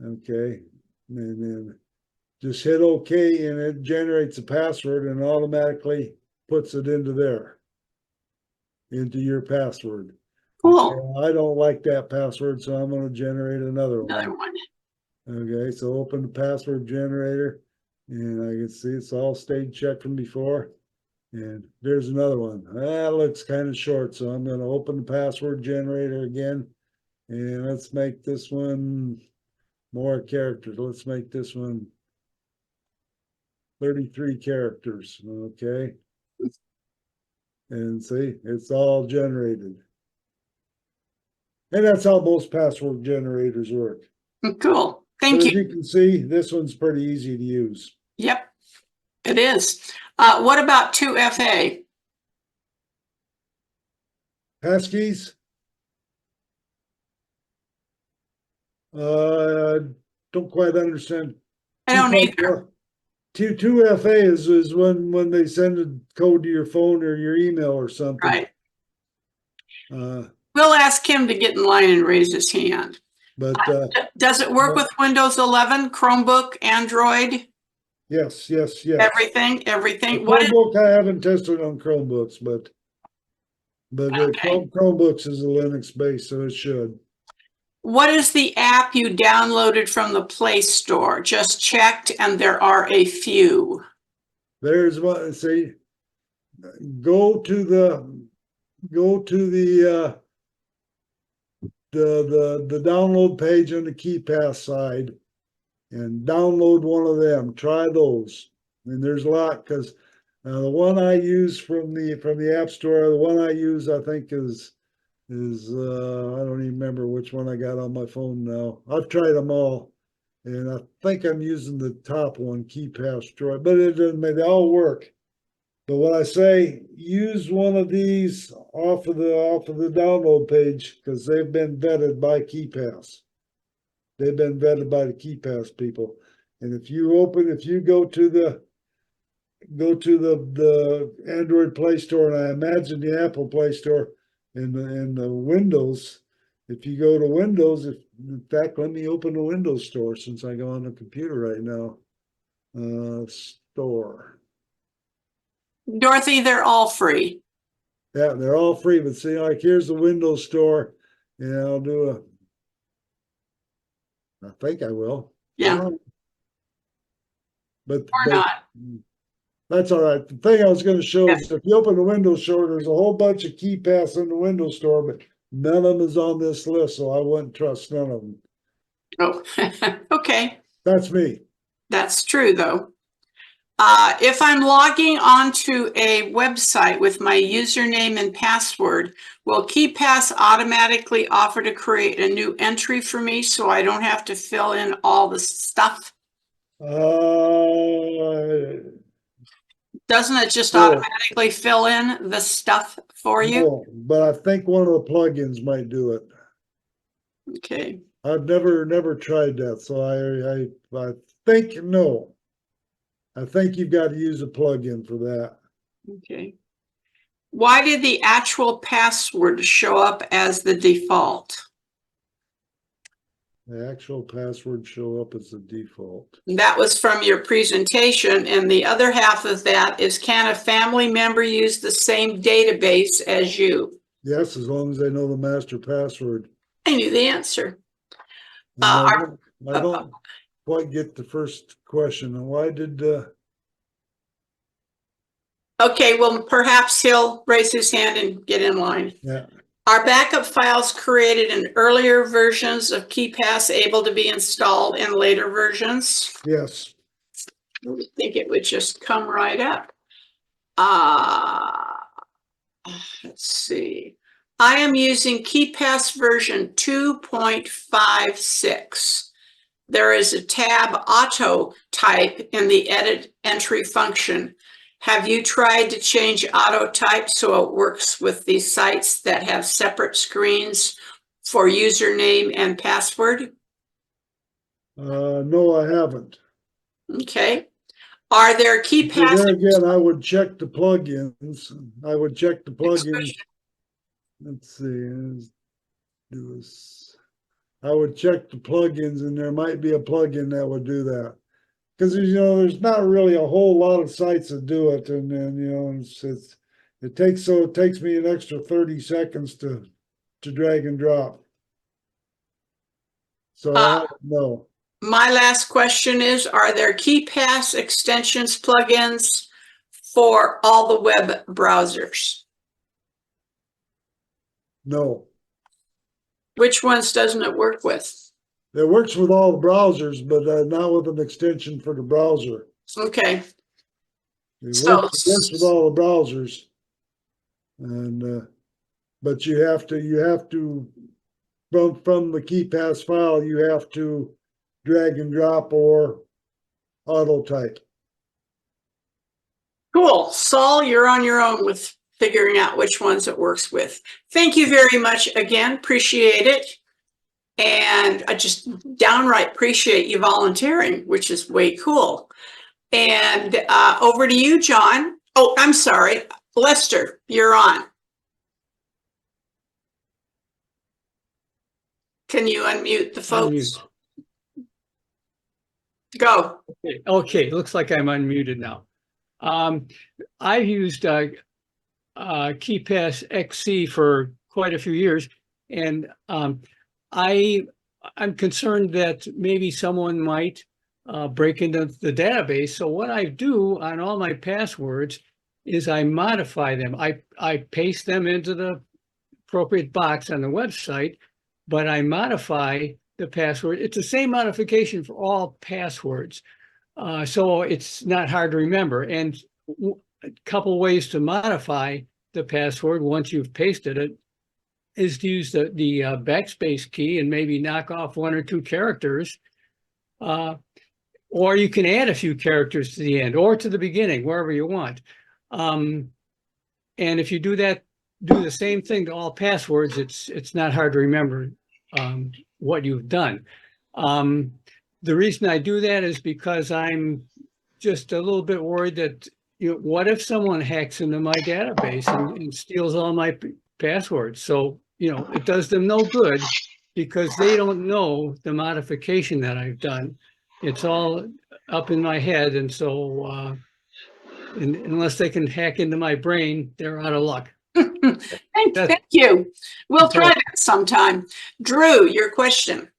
Okay, and then just hit OK, and it generates a password and automatically puts it into your password. Cool. Okay, I don't like that password, so I'm going to generate another one. Another one. Okay, so open the password generator, and I can see it's all stayed checked from before. And there's another one. That looks kind of short, so I'm going to open the password generator again. And let's make this one more characters. Let's make this one 33 characters. Okay. And see, it's all generated. And that's how most password generators work. Cool. Thank you. As you can see, this one's pretty easy to use. Yep, it is. What about 2FA? Passkeys? Don't quite understand. I don't either. 2FA is when they send a code to your phone or your email or something. Right. We'll ask him to get in line and raise his hand. But does it work with Windows 11, Chromebook, Android? Yes. Everything. Chromebook, I haven't tested on Chromebooks, but okay. Chromebooks is a Linux base, so it should. What is the app you downloaded from the Play Store? Just checked, and there are a few. There's one. See, go to the download page on the KeePass side and download one of them. Try those. And there's a lot, because the one I use from the App Store, the one I use, I think is I don't even remember which one I got on my phone now. I've tried them all. And I think I'm using the top one, KeePass Droid, but it doesn't make, they all work. But when I say use one of these off of the download page, because they've been vetted by KeePass. They've been vetted by the KeePass people. And if you go to the Android Play Store, and I imagine the Apple Play Store and the Windows, if you go to Windows, in fact, let me open the Windows Store since I go on the computer right now. Store. Dorothy, they're all free. Yeah, they're all free, but see, like here's the Windows Store, and I'll do I think I will. Yeah. But Or not. that's all right. The thing I was going to show is if you open the Windows Store, there's a whole bunch of KeePass in the Windows Store, but none of them is on this list, so I wouldn't trust none of them. Oh, okay. That's me. That's true, though. If I'm logging onto a website with my username and password, will KeePass automatically offer to create a new entry for me so I don't have to fill in all the stuff? Doesn't it just automatically fill in the stuff for you? No, but I think one of the plugins might do it. Okay. I've never tried that, so I think no. I think you've got to use a plugin for that. Okay. Why did the actual password show up as the default? The actual password show up as the default. That was from your presentation, and the other half of that is, can a family member use the same database as you? Yes, as long as they know the master password. I knew the answer. I don't quite get the first question. And why did Okay, well, perhaps he'll raise his hand and get in line. yeah. Are backup files created in earlier versions of KeePass able to be installed in later versions? Yes. I would think it would just come right up. Let's see. I am using KeePass version 2.56. There is a tab auto type in the edit entry function. Have you tried to change auto type so it works with these sites that have separate screens for username and password? No, I haven't. Okay. Are there KeePass? There again, I would check the plugins. I would check the plugins. Let's see. Do this. I would check the plugins, and there might be a plugin that would do that. Because there's not really a whole lot of sites that do it, and then it takes me an extra 30 seconds to drag and drop. So I don't know. My last question is, are there KeePass extensions plugins for all the web browsers? No. Which ones doesn't it work with? It works with all the browsers, but not with an extension for the browser. Okay. It works with all the browsers, and but you have to from the KeePass file, you have to drag and drop or auto type. Cool. Saul, you're on your own with figuring out which ones it works with. Thank you very much again. Appreciate it. And I just downright appreciate you volunteering, which is way cool. And over to you, John. Oh, I'm sorry. Lester, you're on. Can you unmute the folks? Go. Okay, looks like I'm unmuted now. I've used KeePass XC for quite a few years, and I'm concerned that maybe someone might break into the database. So what I do on all my passwords is I modify them. I paste them into the appropriate box on the website, but I modify the password. It's the same modification for all passwords. So it's not hard to remember. And a couple ways to modify the password once you've pasted it is to use the backspace key and maybe knock off 1 or 2 characters Or you can add a few characters to the end or to the beginning, wherever you want. And if you do that, do the same thing to all passwords, it's not hard to remember what you've done. The reason I do that is because I'm just a little bit worried that, what if someone hacks into my database and steals all my passwords? So, it does them no good because they don't know the modification that I've done. It's all up in my head. And so unless they can hack into my brain, they're out of luck. Thank you. We'll try that sometime. Drew, your question.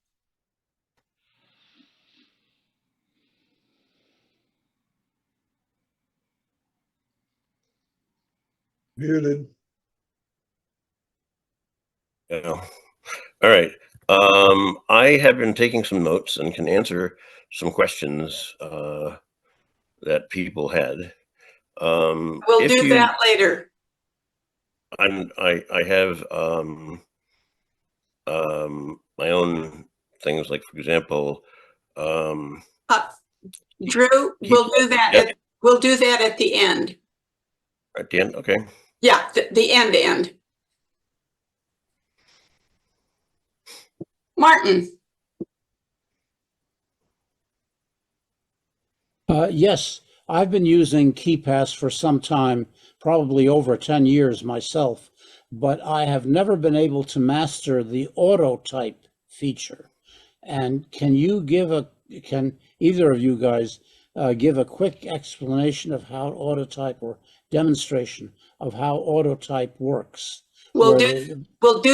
Muted. Yeah. All right. I have been taking some notes and can answer some questions that people had. We'll do that later. I have my own things, like, for example, Drew, we'll do that. Yep. We'll do that at the end. At the end. Okay. Yeah, the end. Martin. Yes, I've been using KeePass for some time, probably over 10 years myself, but I have never been able to master the auto type feature. And can either of you guys give a quick explanation of how auto type, or demonstration of how auto type works? We'll do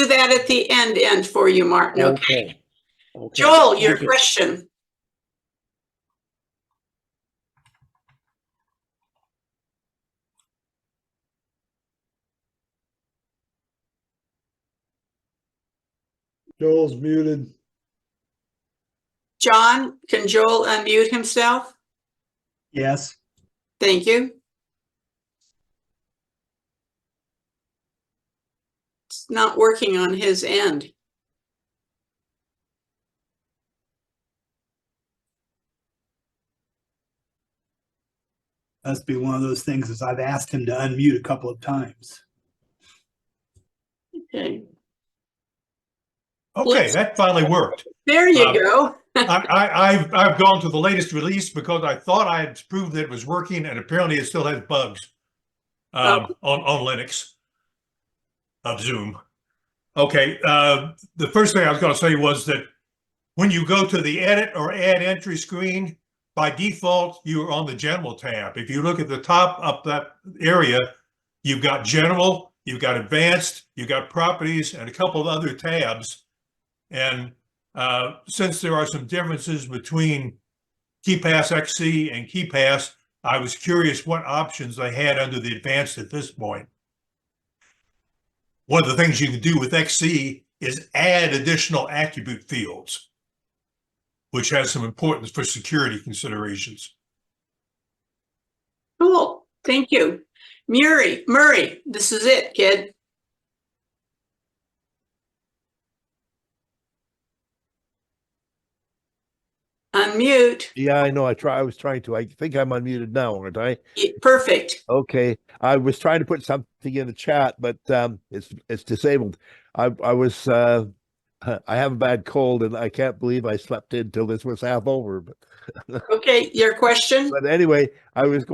that at the end for you, Martin. Okay. Joel, your question. Joel's muted. John, can Joel unmute himself? Yes. Thank you. It's not working on his end. Must be one of those things, as I've asked him to unmute a couple of times. Okay. Okay, that finally worked. There you go. I've gone to the latest release because I thought I had proved that it was working, and apparently it still has bugs on Linux of Zoom. Okay, the first thing I was going to say was that when you go to the edit or add entry screen, by default, you're on the general tab. If you look at the top up that area, you've got general, you've got advanced, you've got properties, and a couple of other tabs. And since there are some differences between KeePass XC and KeePass, I was curious what options they had under the advanced at this point. One of the things you can do with XC is add additional attribute fields, which has some importance for security considerations. Cool. Thank you. Murray, this is it, kid. Unmute. Yeah, I know. I was trying to. I think I'm unmuted now, aren't I? Perfect. Okay. I was trying to put something in the chat, but it's disabled. I have a bad cold, and I can't believe I slept in till this was half over. But Okay, your question. But anyway, wanted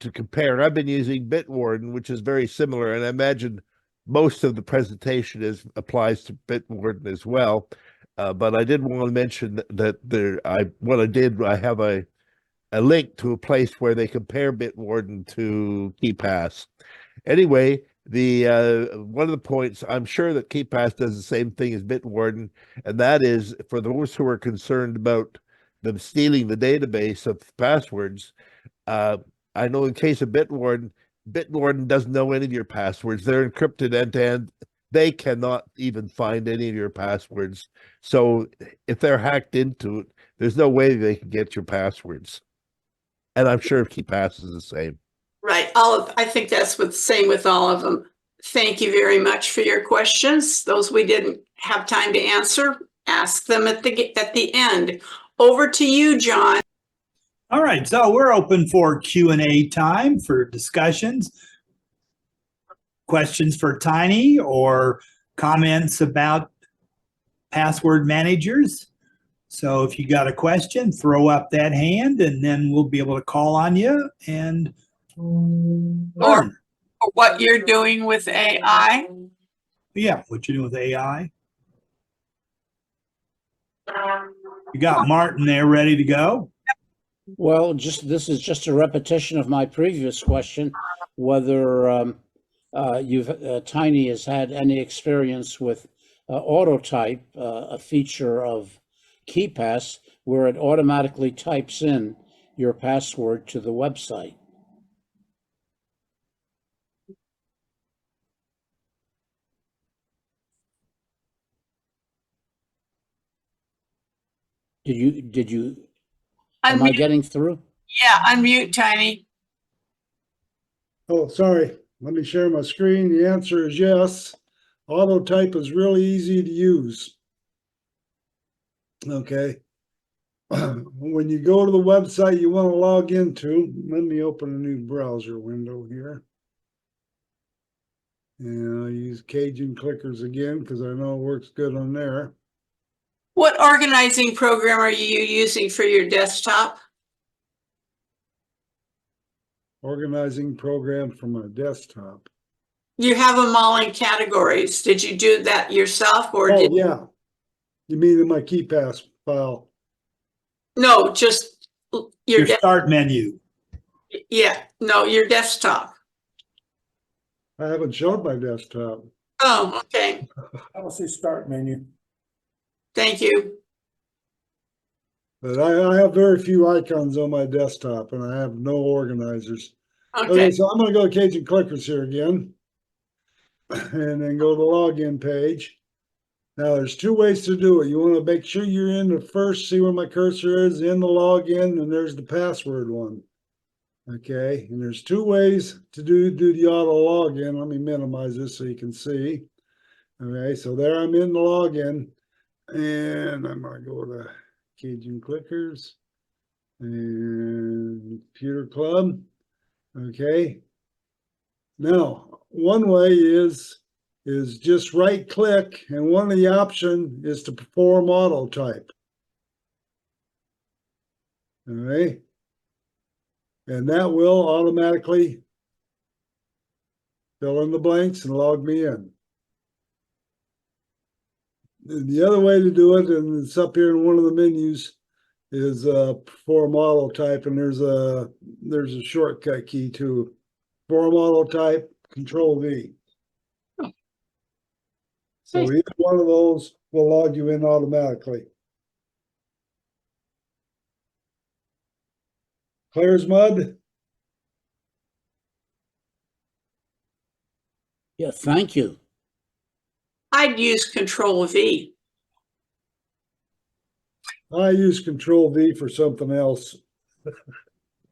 to compare. I've been using Bitwarden, which is very similar, and I imagine most of the presentation applies to Bitwarden as well. But I did want to mention that I have a link to a place where they compare Bitwarden to KeePass. Anyway, one of the points, I'm sure that KeePass does the same thing as Bitwarden, and that is, for those who are concerned about them stealing the database of passwords, I know in case of Bitwarden doesn't know any of your passwords. They're encrypted end-to-end. They cannot even find any of your passwords. So if they're hacked into it, there's no way they can get your passwords. And I'm sure KeePass is the same. Right. I think that's the same with all of them. Thank you very much for your questions. Those we didn't have time to answer. ask them at the end. Over to you, John. All right, so we're open for Q&A time for discussions, questions for Tiny, or comments about password managers. So if you got a question, throw up that hand and then we'll be able to call on you and learn. Or what you're doing with AI. Yeah, what you doing with AI? You got Martin there ready to go? Well, this is just a repetition of my previous question, whether Tiny has had any experience with AutoType, a feature of KeePass, where it automatically types in your password to the website. Did you, am I getting through? Yeah, unmute, Tiny. Oh, sorry. Let me share my screen. The answer is yes. AutoType is really easy to use. Okay. When you go to the website you want to log into, let me open a new browser window here. And I'll use Cajun Clickers again because I know it works good on there. What organizing program are you using for your desktop? Organizing program for my desktop. You have them all in categories. Did you do that yourself or Oh, did yeah. You mean in my KeePass file? No, just Your start menu. yeah, no, your desktop. I haven't showed my desktop. Oh, okay. I don't see start menu. Thank you. But I have very few icons on my desktop and I have no organizers. Okay. Okay, so I'm going to go to Cajun Clickers here again. And then go to the login page. Now there's two ways to do it. You want to make sure you're in the first, see where my cursor is, in the login, and there's the password one. Okay, and there's two ways to do the auto login. Let me minimize this so you can see. Okay, so there I'm in the login, and I'm gonna go to Cajun Clickers and Computer Club. Okay. Now, one way is just right click, and one of the options is to perform auto type. All right. And that will automatically fill in the blanks and log me in. And the other way to do it, and it's up here in one of the menus, is perform auto type, and there's a shortcut key to perform auto type, Control V. So either one of those will log you in automatically. Clear as mud? Yeah, thank you. I'd use Control V. I use Control V for something else.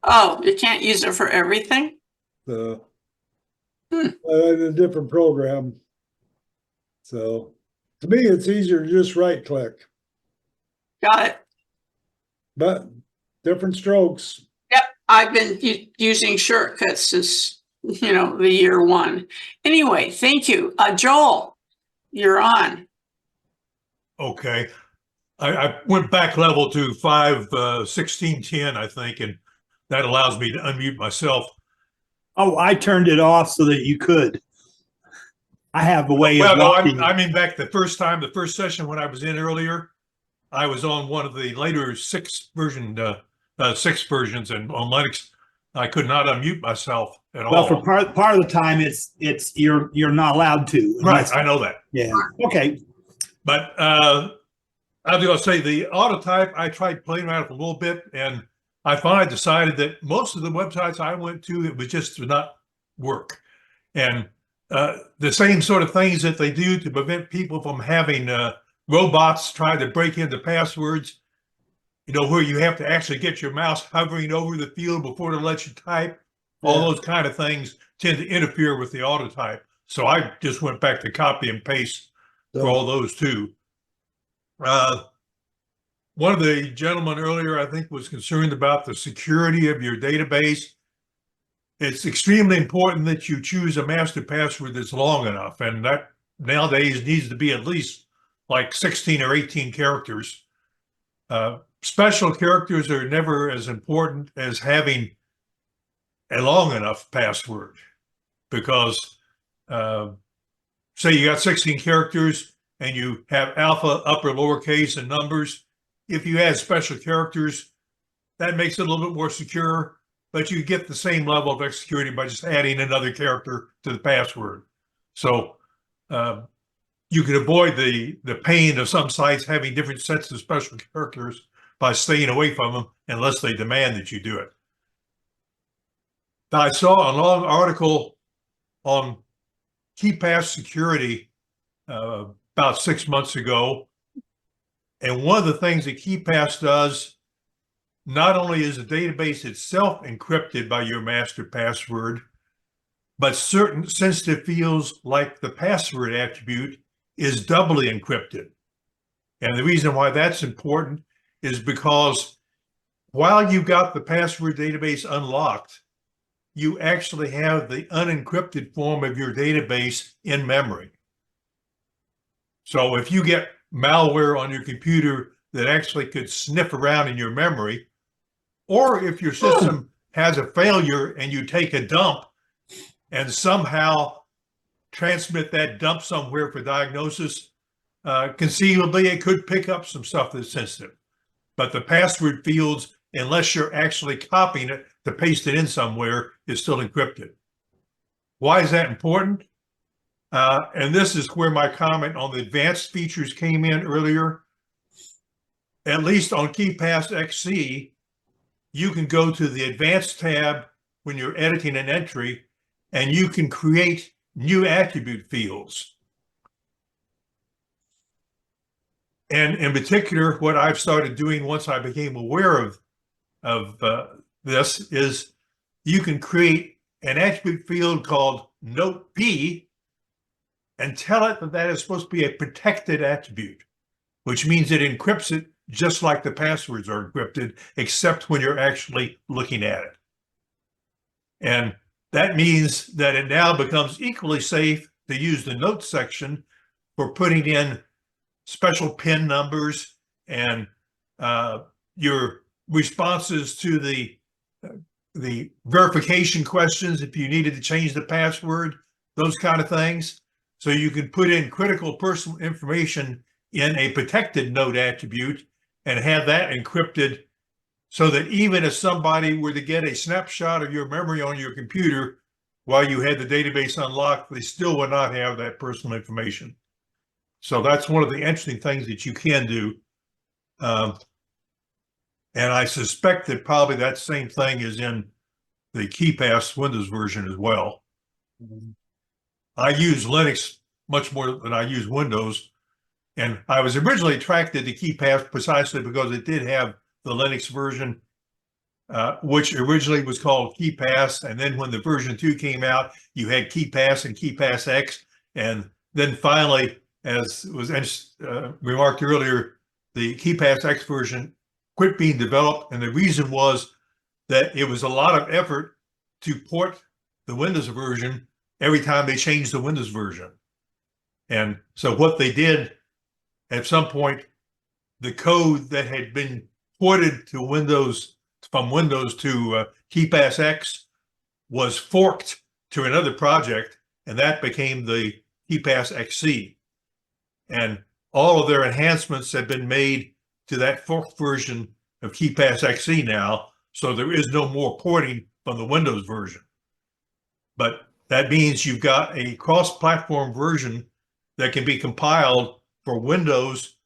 Oh, you can't use it for everything? So in a different program. So to me, it's easier to just right click, Got it. but different strokes. Yep, I've been using shortcuts since, the year one. Anyway, thank you. Joel, you're on. Okay. I went back level to 5.16.10, I think, and that allows me to unmute myself. Oh, I turned it off so that you could. I have a way Well, of no, locking. I mean back the first session when I was in earlier, I was on one of the later six versions, and on Linux, I could not unmute myself at Well, all. for part of the time, it's you're not allowed to. Right, I know that. Yeah. Okay. But I was going to say the auto type, I tried playing around with a little bit, and I finally decided that most of the websites I went to, it was just to not work. And the same sort of things that they do to prevent people from having robots try to break into passwords, where you have to actually get your mouse hovering over the field before it lets you type. All those kind of things tend to interfere with the auto type. So I just went back to copy and paste for all those too. One of the gentlemen earlier, I think, was concerned about the security of your database. It's extremely important that you choose a master password that's long enough, and that nowadays needs to be at least like 16 or 18 characters. Special characters are never as important as having a long enough password, because say you got 16 characters and you have alpha, upper, lowercase, and numbers. If you add special characters, that makes it a little bit more secure, but you get the same level of security by just adding another character to the password. So you can avoid the pain of some sites having different sets of special characters by staying away from them unless they demand that you do it. Now, I saw a long article on KeePass security about 6 months ago. And one of the things that KeePass does, not only is the database itself encrypted by your master password, but certain sensitive fields like the password attribute is doubly encrypted. And the reason why that's important is because while you've got the password database unlocked, you actually have the unencrypted form of your database in memory. So if you get malware on your computer that actually could sniff around in your memory, or if your system has a failure and you take a dump and somehow transmit that dump somewhere for diagnosis, conceivably it could pick up some stuff that's sensitive. But the password fields, unless you're actually copying it to paste it in somewhere, is still encrypted. Why is that important? And this is where my comment on the advanced features came in earlier. At least on KeePass XC, you can go to the advanced tab when you're editing an entry, and you can create new attribute fields. And in particular, what I've started doing once I became aware of this is you can create an attribute field called Note P and tell it that that is supposed to be a protected attribute, which means it encrypts it just like the passwords are encrypted, except when you're actually looking at it. And that means that it now becomes equally safe to use the notes section for putting in special PIN numbers and your responses to the verification questions if you needed to change the password, those kind of things. So you can put in critical personal information in a protected note attribute and have that encrypted so that even if somebody were to get a snapshot of your memory on your computer while you had the database unlocked, they still would not have that personal information. So that's one of the interesting things that you can do. And I suspect that probably that same thing is in the KeePass Windows version as well. I use Linux much more than I use Windows. And I was originally attracted to KeePass precisely because it did have the Linux version, which originally was called KeePass. And then when the version 2 came out, you had KeePass and KeePass X. And then finally, as was remarked earlier, the KeePass X version quit being developed. And the reason was that it was a lot of effort to port the Windows version every time they changed the Windows version. And so what they did at some point, the code that had been ported to Windows, from Windows to KeePass X, was forked to another project, and that became the KeePass XC. And all of their enhancements have been made to that forked version of KeePass XC now, so there is no more porting from the Windows version. But that means you've got a cross-platform version that can be compiled for Windows,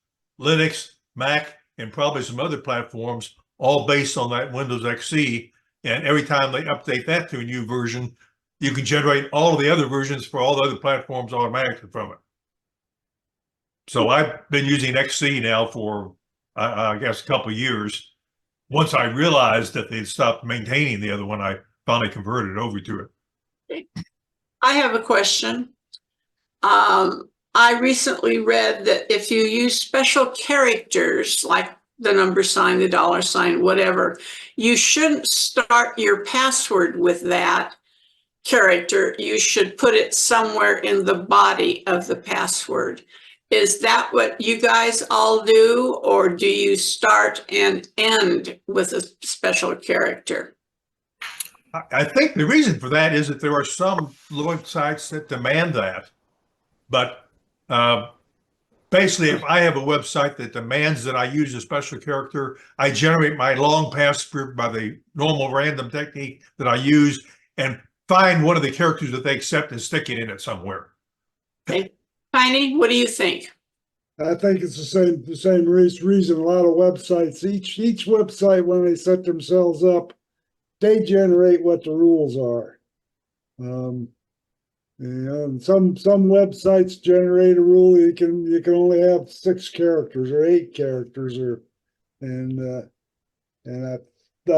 Linux, Mac, and probably some other platforms, all based on that Windows XC. And every time they update that to a new version, you can generate all of the other versions for all the other platforms automatically from it. So I've been using XC now for, I guess, a couple of years. Once I realized that they'd stopped maintaining the other one, I finally converted over to it. I have a question. I recently read that if you use special characters like the number sign, the dollar sign, whatever, you shouldn't start your password with that character. You should put it somewhere in the body of the password. Is that what you guys all do, or do you start and end with a special character? I think the reason for that is that there are some websites that demand that. But basically, if I have a website that demands that I use a special character, I generate my long password by the normal random technique that I use and find one of the characters that they accept and stick it in it somewhere. Okay. Tiny, what do you think? I think it's the same reason a lot of websites, each website, when they set themselves up, they generate what the rules are. And some websites generate a rule you can only have 6 characters or 8 characters, and I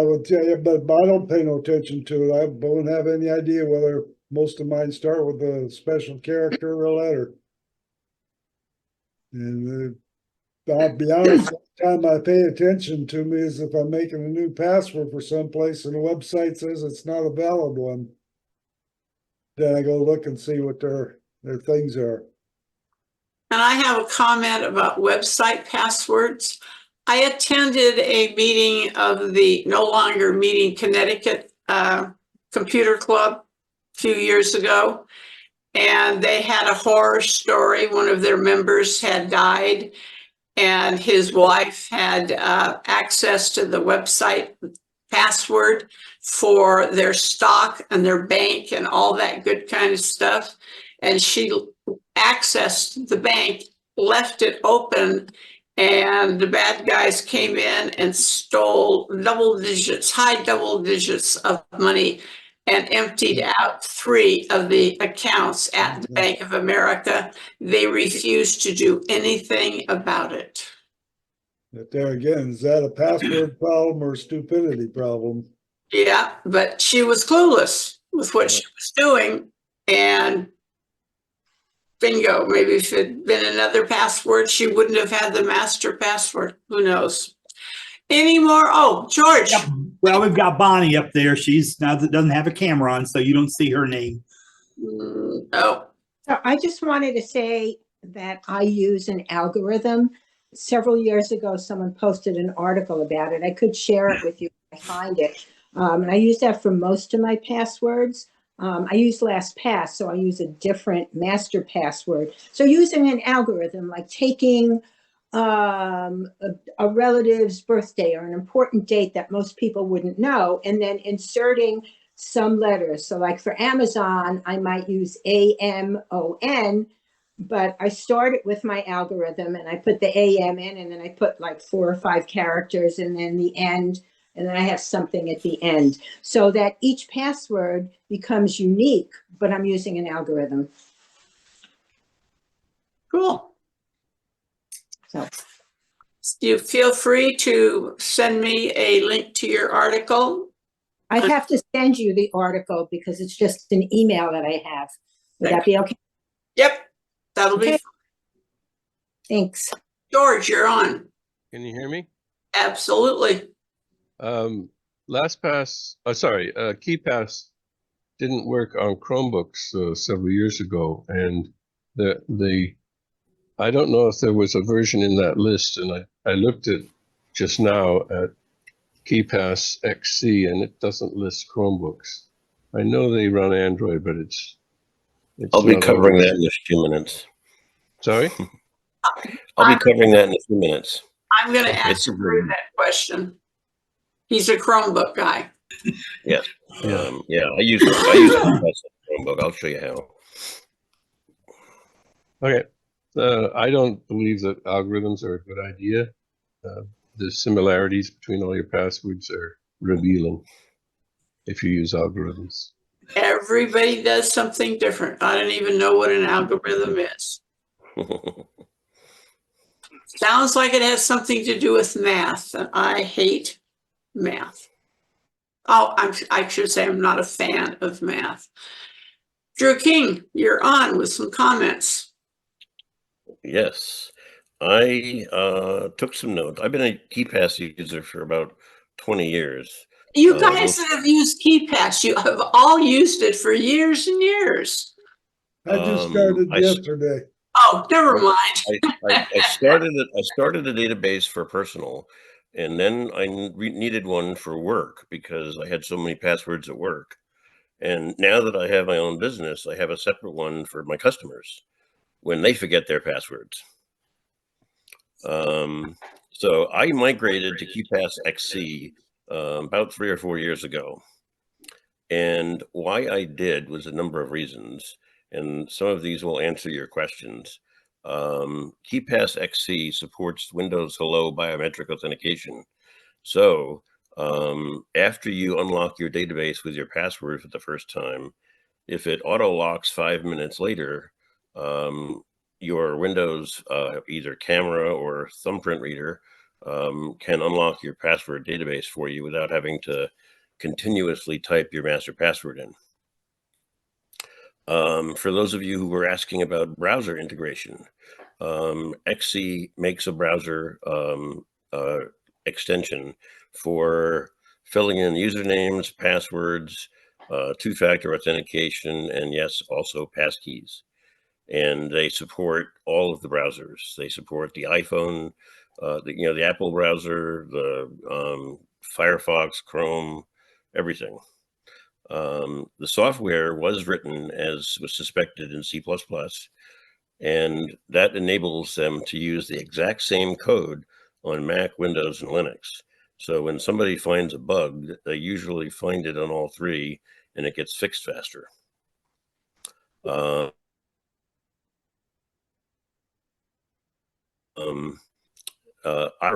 would tell you, but I don't pay no attention to it. I don't have any idea whether most of mine start with a special character or a letter. And I'll be honest, the time I pay attention to me is if I'm making a new password for someplace and the website says it's not a valid one. Then I go look and see what their things are. And I have a comment about website passwords. I attended a meeting of the No Longer Meeting Connecticut Computer Club a few years ago, and they had a horror story. One of their members had died, and his wife had access to the website password for their stock and their bank and all that good kind of stuff. And she accessed the bank, left it open, and the bad guys came in and stole high double digits of money and emptied out 3 of the accounts at the Bank of America. They refused to do anything about it. But there again, is that a password problem or a stupidity problem? Yeah, but she was clueless with what she was doing, and bingo, maybe if it had been another password, she wouldn't have had the master password. Who knows? Any more? Oh, George. Yep. Well, we've got Bonnie up there. She's now that doesn't have a camera on, so you don't see her name. Oh, So I just wanted to say that I use an algorithm. Several years ago, someone posted an article about it. I could share it with you if I find it. And I use that for most of my passwords. I use LastPass, so I use a different master password. So using an algorithm, like taking a relative's birthday or an important date that most people wouldn't know, and then inserting some letters. So like for Amazon, I might use AMON, but I start it with my algorithm and I put the AM in, and then I put like 4 or 5 characters and then the end, and then I have something at the end, so that each password becomes unique, but I'm using an algorithm. cool. So You feel free to send me a link to your article. I have to send you the article because it's just an email that I have. Would that be okay? Yep, that'll be. Okay. Thanks. George, you're on. Can you hear me? Absolutely. KeePass didn't work on Chromebooks several years ago, and I don't know if there was a version in that list, and I looked at just now at KeePass XC, and it doesn't list Chromebooks. I know they run Android, but it's I'll be not covering always. that in a few minutes. Sorry? I'll be covering that in a few minutes. I'm going to ask Drew that question. He's a Chromebook guy. Yeah. Yeah. I use Chromebook. I'll show you how. Okay. I don't believe that algorithms are a good idea. The similarities between all your passwords are revealing if you use algorithms. Everybody does something different. I don't even know what an algorithm is. Sounds like it has something to do with math, and I hate math. Oh, I should say I'm not a fan of math. Drew King, you're on with some comments. Yes, I took some notes. I've been a KeePass user for about 20 years. You guys most- that have used KeePass, you have all used it for years and years. I just started I, yesterday. Oh, never mind. I started a database for personal, and then I needed one for work because I had so many passwords at work. And now that I have my own business, I have a separate one for my customers when they forget their passwords. So I migrated to KeePass XC about 3 or 4 years ago. And why I did was a number of reasons, and some of these will answer your questions. KeePass XC supports Windows Hello biometric authentication. So after you unlock your database with your password for the first time, if it auto locks 5 minutes later, your Windows either camera or thumbprint reader can unlock your password database for you without having to continuously type your master password in. For those of you who were asking about browser integration, XC makes a browser extension for filling in usernames, passwords, two-factor authentication, and yes, also passkeys. And they support all of the browsers. They support the iPhone, the Apple browser, the Firefox, Chrome, everything. The software was written as was suspected in C++, and that enables them to use the exact same code on Mac, Windows, and Linux. So when somebody finds a bug, they usually find it on all three, and it gets fixed faster.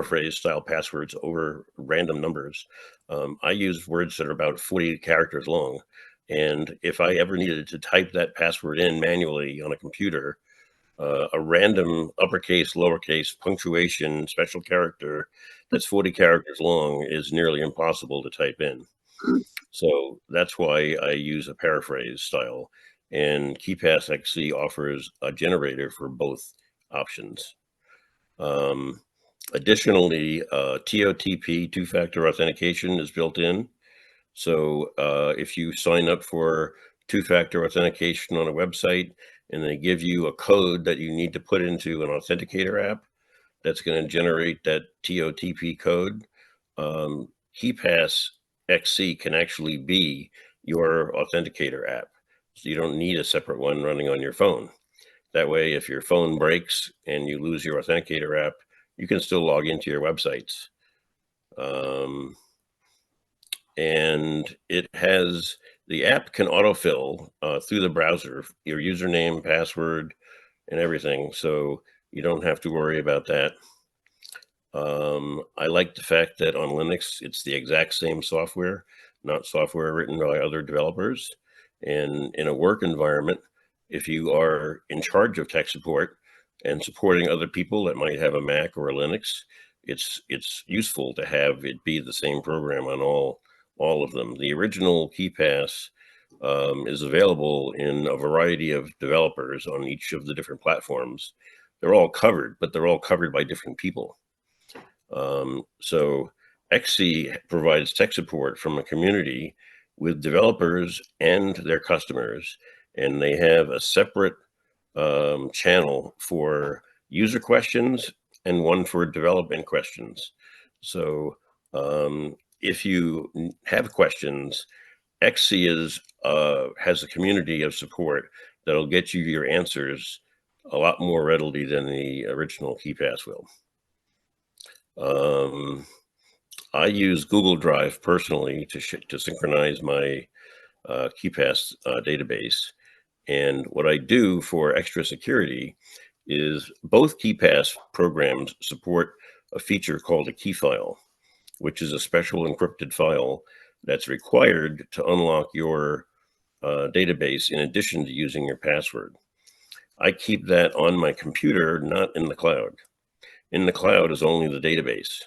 Phrase style passwords over random numbers. I use words that are about 40 characters long. And if I ever needed to type that password in manually on a computer, a random uppercase, lowercase, punctuation, special character that's 40 characters long is nearly impossible to type in. So that's why I use a paraphrase style. And KeePass XC offers a generator for both options. Additionally, TOTP, two-factor authentication, is built in. So if you sign up for two-factor authentication on a website and they give you a code that you need to put into an authenticator app that's going to generate that TOTP code, KeePass XC can actually be your authenticator app. So you don't need a separate one running on your phone. That way, if your phone breaks and you lose your authenticator app, you can still log into your websites. And it has, the app can autofill through the browser, your username, password, and everything. So you don't have to worry about that. I like the fact that on Linux, it's the exact same software, not software written by other developers. And in a work environment, if you are in charge of tech support and supporting other people that might have a Mac or a Linux, it's useful to have it be the same program on all of them. The original KeePass is available in a variety of developers on each of the different platforms. They're all covered, but they're all covered by different people. So XC provides tech support from a community with developers and their customers, and they have a separate channel for user questions and one for development questions. So if you have questions, XC has a community of support that'll get you your answers a lot more readily than the original KeePass will. I use Google Drive personally to synchronize my KeePass database. And what I do for extra security is both KeePass programs support a feature called a key file, which is a special encrypted file that's required to unlock your database in addition to using your password. I keep that on my computer, not in the cloud. In the cloud is only the database.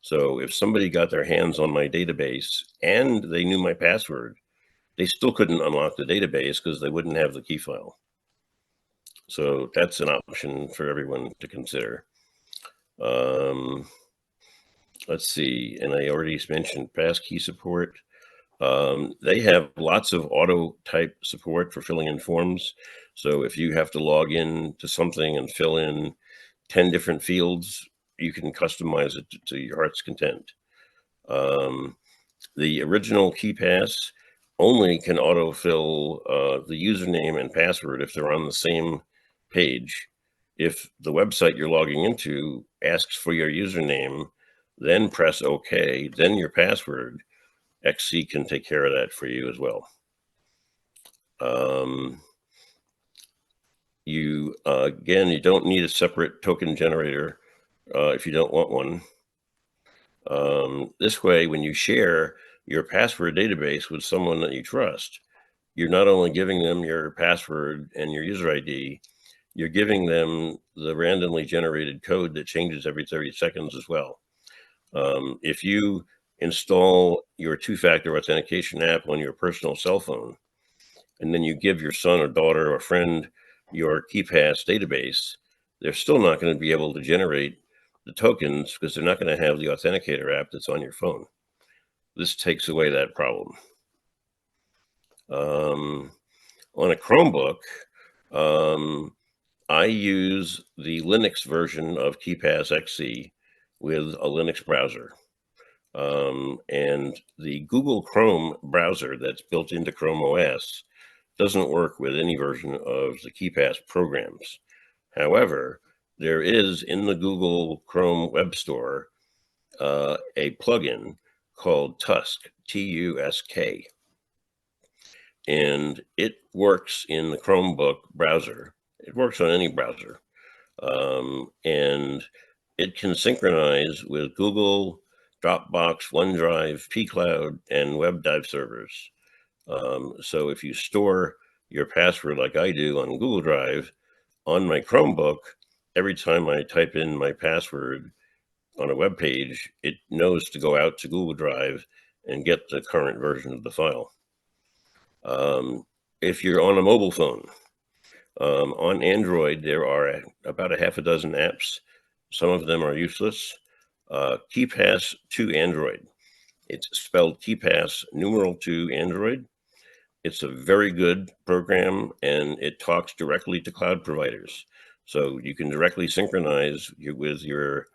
So if somebody got their hands on my database and they knew my password, they still couldn't unlock the database because they wouldn't have the key file. So that's an option for everyone to consider. Let's see, and I already mentioned passkey support. They have lots of auto type support for filling in forms. So if you have to log in to something and fill in 10 different fields, you can customize it to your heart's content. The original KeePass only can autofill the username and password if they're on the same page. If the website you're logging into asks for your username, then press OK, then your password, XC can take care of that for you as well. Again, you don't need a separate token generator if you don't want one. This way, when you share your password database with someone that you trust, you're not only giving them your password and your user ID, you're giving them the randomly generated code that changes every 30 seconds as well. If you install your two-factor authentication app on your personal cell phone, and then you give your son or daughter or friend your KeePass database, they're still not going to be able to generate the tokens because they're not going to have the authenticator app that's on your phone. This takes away that problem. On a Chromebook, I use the Linux version of KeePass XC with a Linux browser. And the Google Chrome browser that's built into Chrome OS doesn't work with any version of the KeePass programs. However, there is in the Google Chrome Web Store a plugin called Tusk, T-U-S-K. And it works in the Chromebook browser. It works on any browser. And it can synchronize with Google, Dropbox, OneDrive, pCloud, and WebDrive servers. So if you store your password like I do on Google Drive, on my Chromebook, every time I type in my password on a web page, it knows to go out to Google Drive and get the current version of the file. If you're on a mobile phone, on Android, there are about a half a dozen apps. Some of them are useless. KeePass to Android. It's spelled KeePass numeral 2 Android. It's a very good program, and it talks directly to cloud providers. So you can directly synchronize with your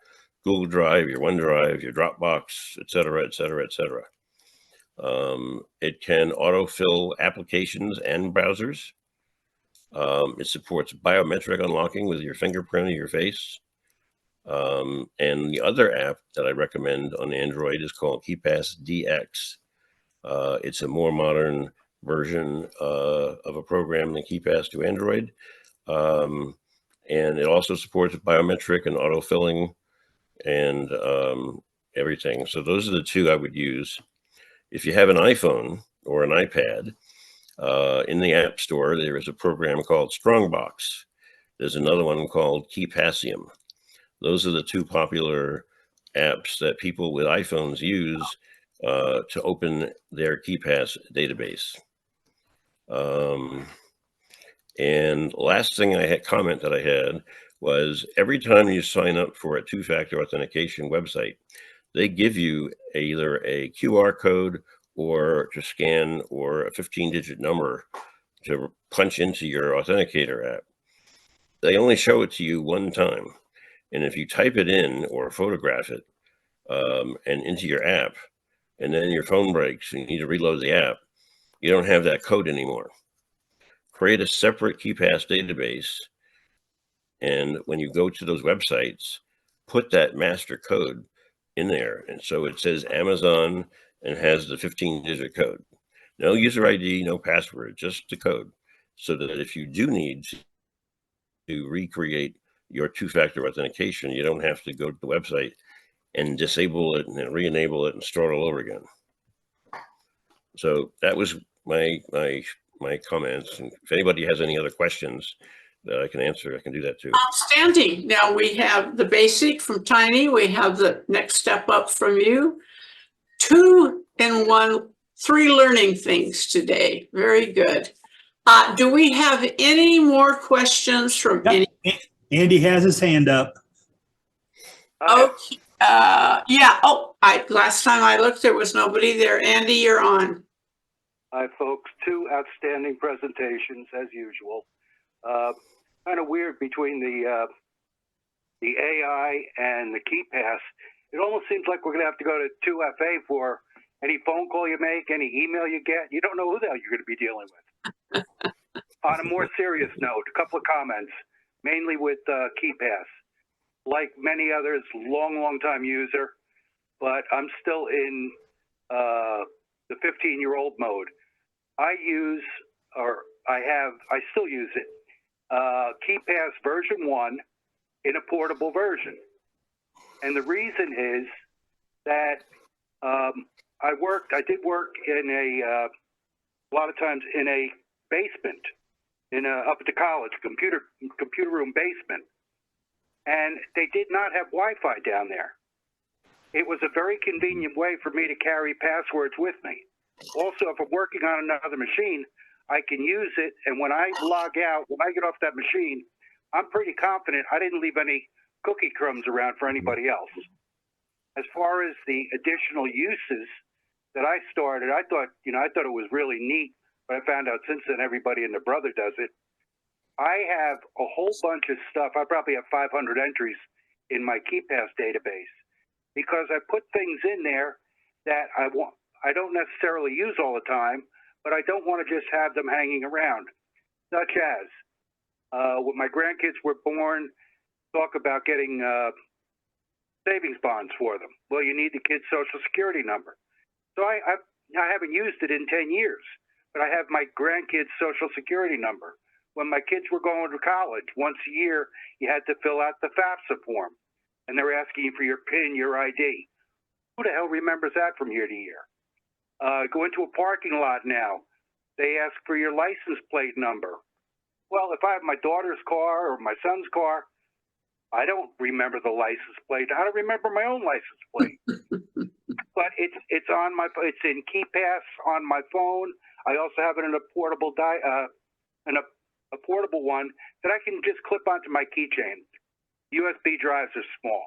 Google Drive, your OneDrive, your Dropbox, et cetera, et cetera, et cetera. It can autofill applications and browsers. It supports biometric unlocking with your fingerprint or your face. And the other app that I recommend on Android is called KeePass DX. It's a more modern version of a program than KeePass to Android. And it also supports biometric and autofilling and everything. So those are the two I would use. If you have an iPhone or an iPad, in the App Store, there is a program called Strongbox. There's another one called KeePassium. Those are the two popular apps that people with iPhones use to open their KeePass database. And last thing comment that I had was every time you sign up for a two-factor authentication website, they give you either a QR code or to scan or a 15-digit number to punch into your authenticator app. They only show it to you one time. And if you type it in or photograph it and into your app, and then your phone breaks and you need to reload the app, you don't have that code anymore. Create a separate KeePass database. And when you go to those websites, put that master code in there. And so it says Amazon and has the 15-digit code. No user ID, no password, just the code. So that if you do need to recreate your two-factor authentication, you don't have to go to the website and disable it and then re-enable it and start all over again. So that was my comments. And if anybody has any other questions that I can answer, I can do that too. Outstanding. Now we have the basic from Tiny. We have the next step up from you. 2 in 1, 3 learning things today. Very good. Do we have any more questions from any? Andy has his hand up. Okay, yeah, last time I looked, there was nobody there. Andy, you're on. Hi, folks. 2 outstanding presentations as usual. Kind of weird between the AI and the KeePass. It almost seems like we're going to have to go to 2FA for any phone call you make, any email you get. You don't know who the hell you're going to be dealing with. On a more serious note, a couple of comments, mainly with KeePass. Like many others, long time user, but I'm still in the 15-year-old mode. I still use it. KeePass version 1 in a portable version. And the reason is that I did work in a lot of times in a basement, up at the college, computer room basement. And they did not have Wi-Fi down there. It was a very convenient way for me to carry passwords with me. Also, if I'm working on another machine, I can use it. And when I log out, when I get off that machine, I'm pretty confident I didn't leave any cookie crumbs around for anybody else. As far as the additional uses that I started, I thought it was really neat, but I found out since then everybody and their brother does it. I have a whole bunch of stuff. I probably have 500 entries in my KeePass database because I put things in there that I don't necessarily use all the time, but I don't want to just have them hanging around. Such as when my grandkids were born, talk about getting savings bonds for them. Well, you need the kid's social security number. So I haven't used it in 10 years, but I have my grandkids' social security number. When my kids were going to college, once a year, you had to fill out the FAFSA form, and they were asking you for your PIN, your ID. Who the hell remembers that from year to year? Go into a parking lot now. They ask for your license plate number. Well, if I have my daughter's car or my son's car, I don't remember the license plate. I don't remember my own license plate. But it's in KeePass on my phone. I also have it in a portable a portable one that I can just clip onto my keychain. USB drives are small.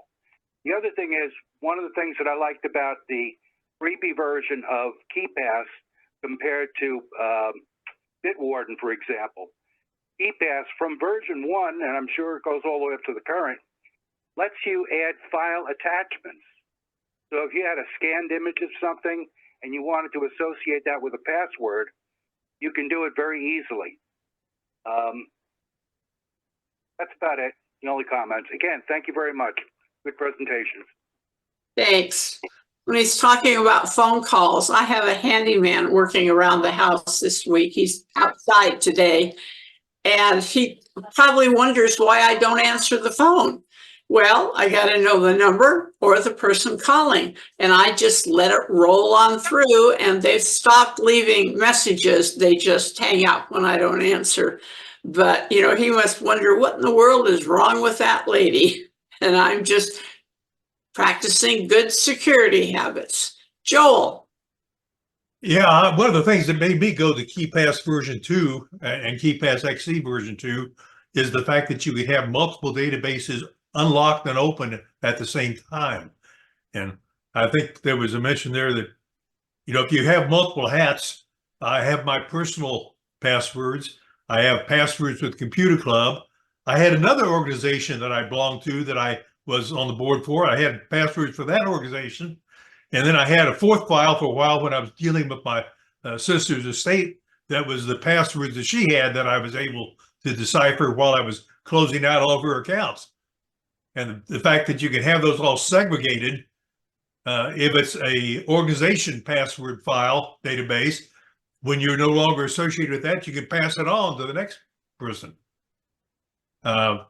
The other thing is, one of the things that I liked about the freebie version of KeePass compared to Bitwarden, for example, KeePass from version 1, and I'm sure it goes all the way up to the current, lets you add file attachments. So if you had a scanned image of something and you wanted to associate that with a password, you can do it very easily. That's about it. The only comments. Again, thank you very much. Good presentation. Thanks. When he's talking about phone calls, I have a handyman working around the house this week. He's outside today, and he probably wonders why I don't answer the phone. Well, I got to know the number or the person calling, and I just let it roll on through, and they've stopped leaving messages. They just hang up when I don't answer. But, he must wonder what in the world is wrong with that lady. And I'm just practicing good security habits. Joel. Yeah, one of the things that made me go to KeePass version 2 and KeePass XC version 2 is the fact that you could have multiple databases unlocked and open at the same time. And I think there was a mention there that, if you have multiple hats, I have my personal passwords. I have passwords with Computer Club. I had another organization that I belonged to that I was on the board for. I had passwords for that organization. And then I had a fourth file for a while when I was dealing with my sister's estate. That was the passwords that she had that I was able to decipher while I was closing out all of her accounts. And the fact that you can have those all segregated, if it's a organization password file database, when you're no longer associated with that, you can pass it on to the next person. And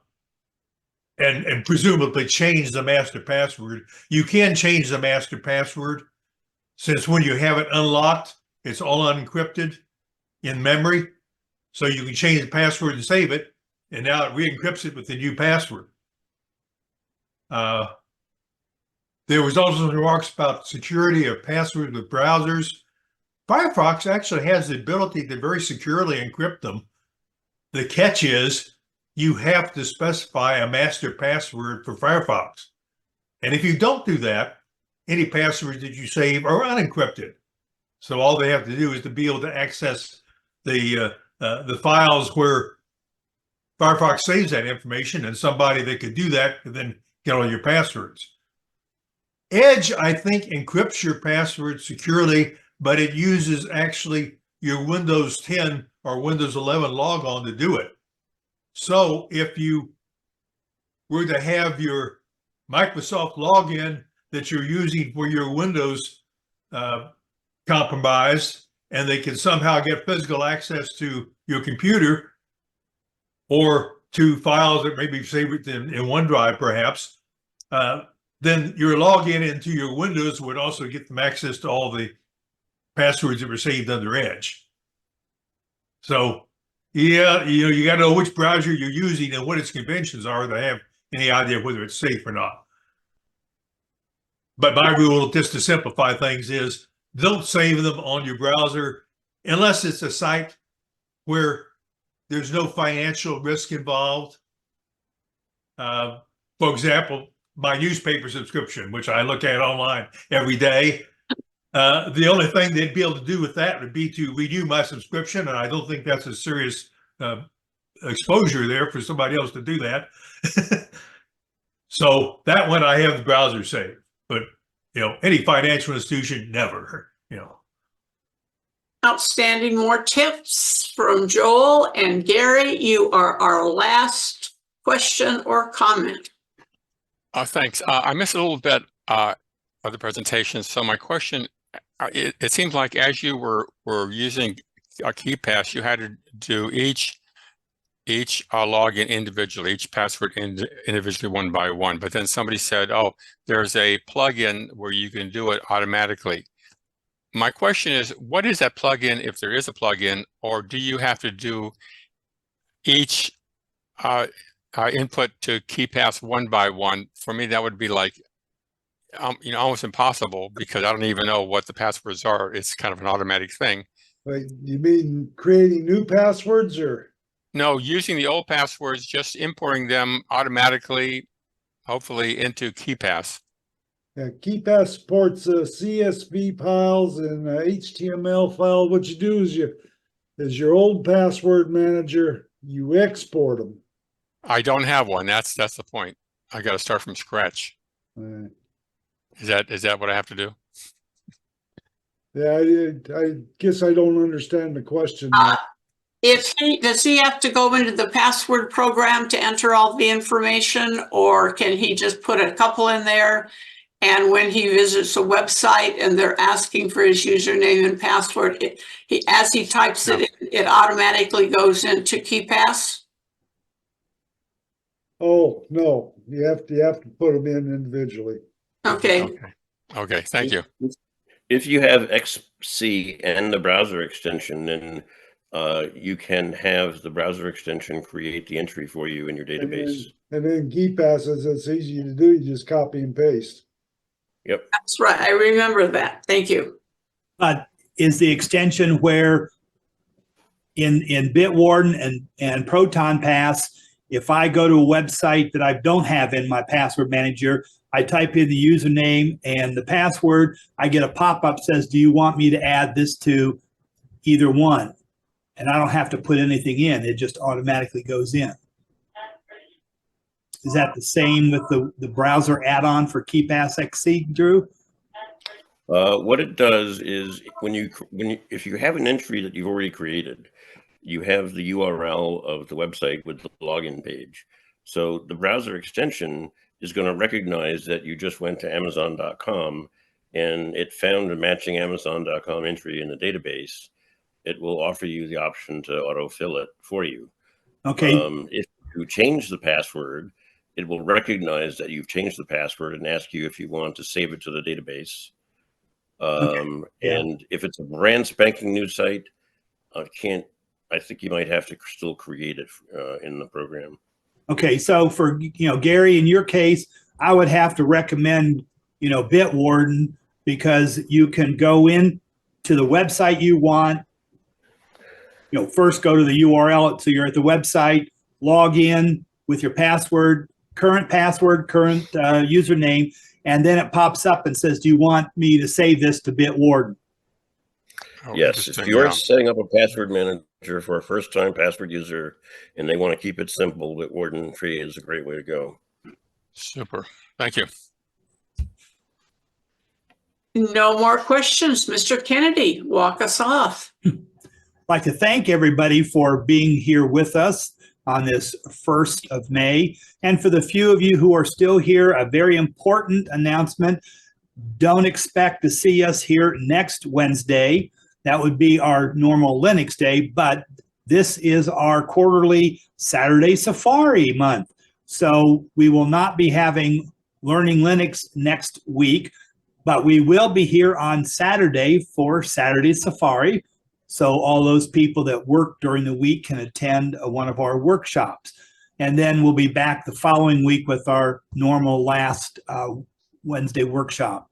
presumably change the master password. You can change the master password, since when you have it unlocked, it's all unencrypted in memory. So you can change the password and save it, and now it re-encrypts it with the new password. There was also remarks about security of passwords with browsers. Firefox actually has the ability to very securely encrypt them. The catch is you have to specify a master password for Firefox. And if you don't do that, any passwords that you save are unencrypted. So all they have to do is to be able to access the files where Firefox saves that information, and somebody that could do that could then get all your passwords. Edge, I think, encrypts your password securely, but it uses actually your Windows 10 or Windows 11 logon to do it. So if you were to have your Microsoft login that you're using for your Windows compromised, and they can somehow get physical access to your computer or to files that may be saved in OneDrive, perhaps, then your login into your Windows would also get them access to all the passwords that were saved under Edge. So, yeah, you got to know which browser you're using and what its conventions are to have any idea whether it's safe or not. But my rule, just to simplify things, is don't save them on your browser unless it's a site where there's no financial risk involved. For example, my newspaper subscription, which I look at online every day. The only thing they'd be able to do with that would be to renew my subscription, and I don't think that's a serious exposure there for somebody else to do that. So that one I have the browser saved, but any financial institution, never. Outstanding. More tips from Joel and Gary. You are our last question or comment. Thanks. I missed a little bit of the presentation. So my question, it seems like as you were using KeePass, you had to do each login individually, each password individually one by one. But then somebody said, oh, there's a plugin where you can do it automatically. My question is, what is that plugin, if there is a plugin, or do you have to do each input to KeePass one by one? For me, that would be like, almost impossible, because I don't even know what the passwords are. It's kind of an automatic thing. Wait, you mean creating new passwords, or? No, using the old passwords, just importing them automatically, hopefully into KeePass. Yeah, KeePass supports CSV files and HTML file. What you do is your old password manager, you export them. I don't have one. That's the point. I got to start from scratch. Right. Is that what I have to do? Yeah, I guess I don't understand the question. Does he have to go into the password program to enter all the information, or can he just put a couple in there? And when he visits a website and they're asking for his username and password, as he types it in, it automatically goes into KeePass? Oh, no, you have to put them in individually. Okay. Okay, thank you. If you have XC and the browser extension, then you can have the browser extension create the entry for you in your database. And then KeePass, it's easy to do. You just copy and paste. Yep. That's right. I remember that. Thank you. Is the extension where in Bitwarden and Proton Pass, if I go to a website that I don't have in my password manager, I type in the username and the password, I get a pop-up says, do you want me to add this to either one? And I don't have to put anything in. It just automatically goes in. Is that the same with the browser add-on for KeePass XC, Drew? What it does is if you have an entry that you've already created, you have the URL of the website with the login page. So the browser extension is going to recognize that you just went to Amazon.com and it found a matching Amazon.com entry in the database. It will offer you the option to autofill it for you. Okay. If you change the password, it will recognize that you've changed the password and ask you if you want to save it to the database. Okay. Yeah. And if it's a brand spanking new site, I think you might have to still create it in the program. Okay, so for Gary, in your case, I would have to recommend Bitwarden, because you can go in to the website you want. You know, first go to the URL. So you're at the website, log in with your password, current username, and then it pops up and says, do you want me to save this to Bitwarden? Oh, Yes, if interesting. you're Yeah. setting up a password manager for a first-time password user and they want to keep it simple, Bitwarden Free is a great way to go. Super. Thank you. No more questions. Mr. Kennedy, walk us off. I'd like to thank everybody for being here with us on this 1st of May. And for the few of you who are still here, a very important announcement. Don't expect to see us here next Wednesday. That would be our normal Linux day, but this is our quarterly Saturday Safari month. So we will not be having Learning Linux next week, but we will be here on Saturday for Saturday Safari. So all those people that work during the week can attend one of our workshops. And then we'll be back the following week with our normal last Wednesday workshop.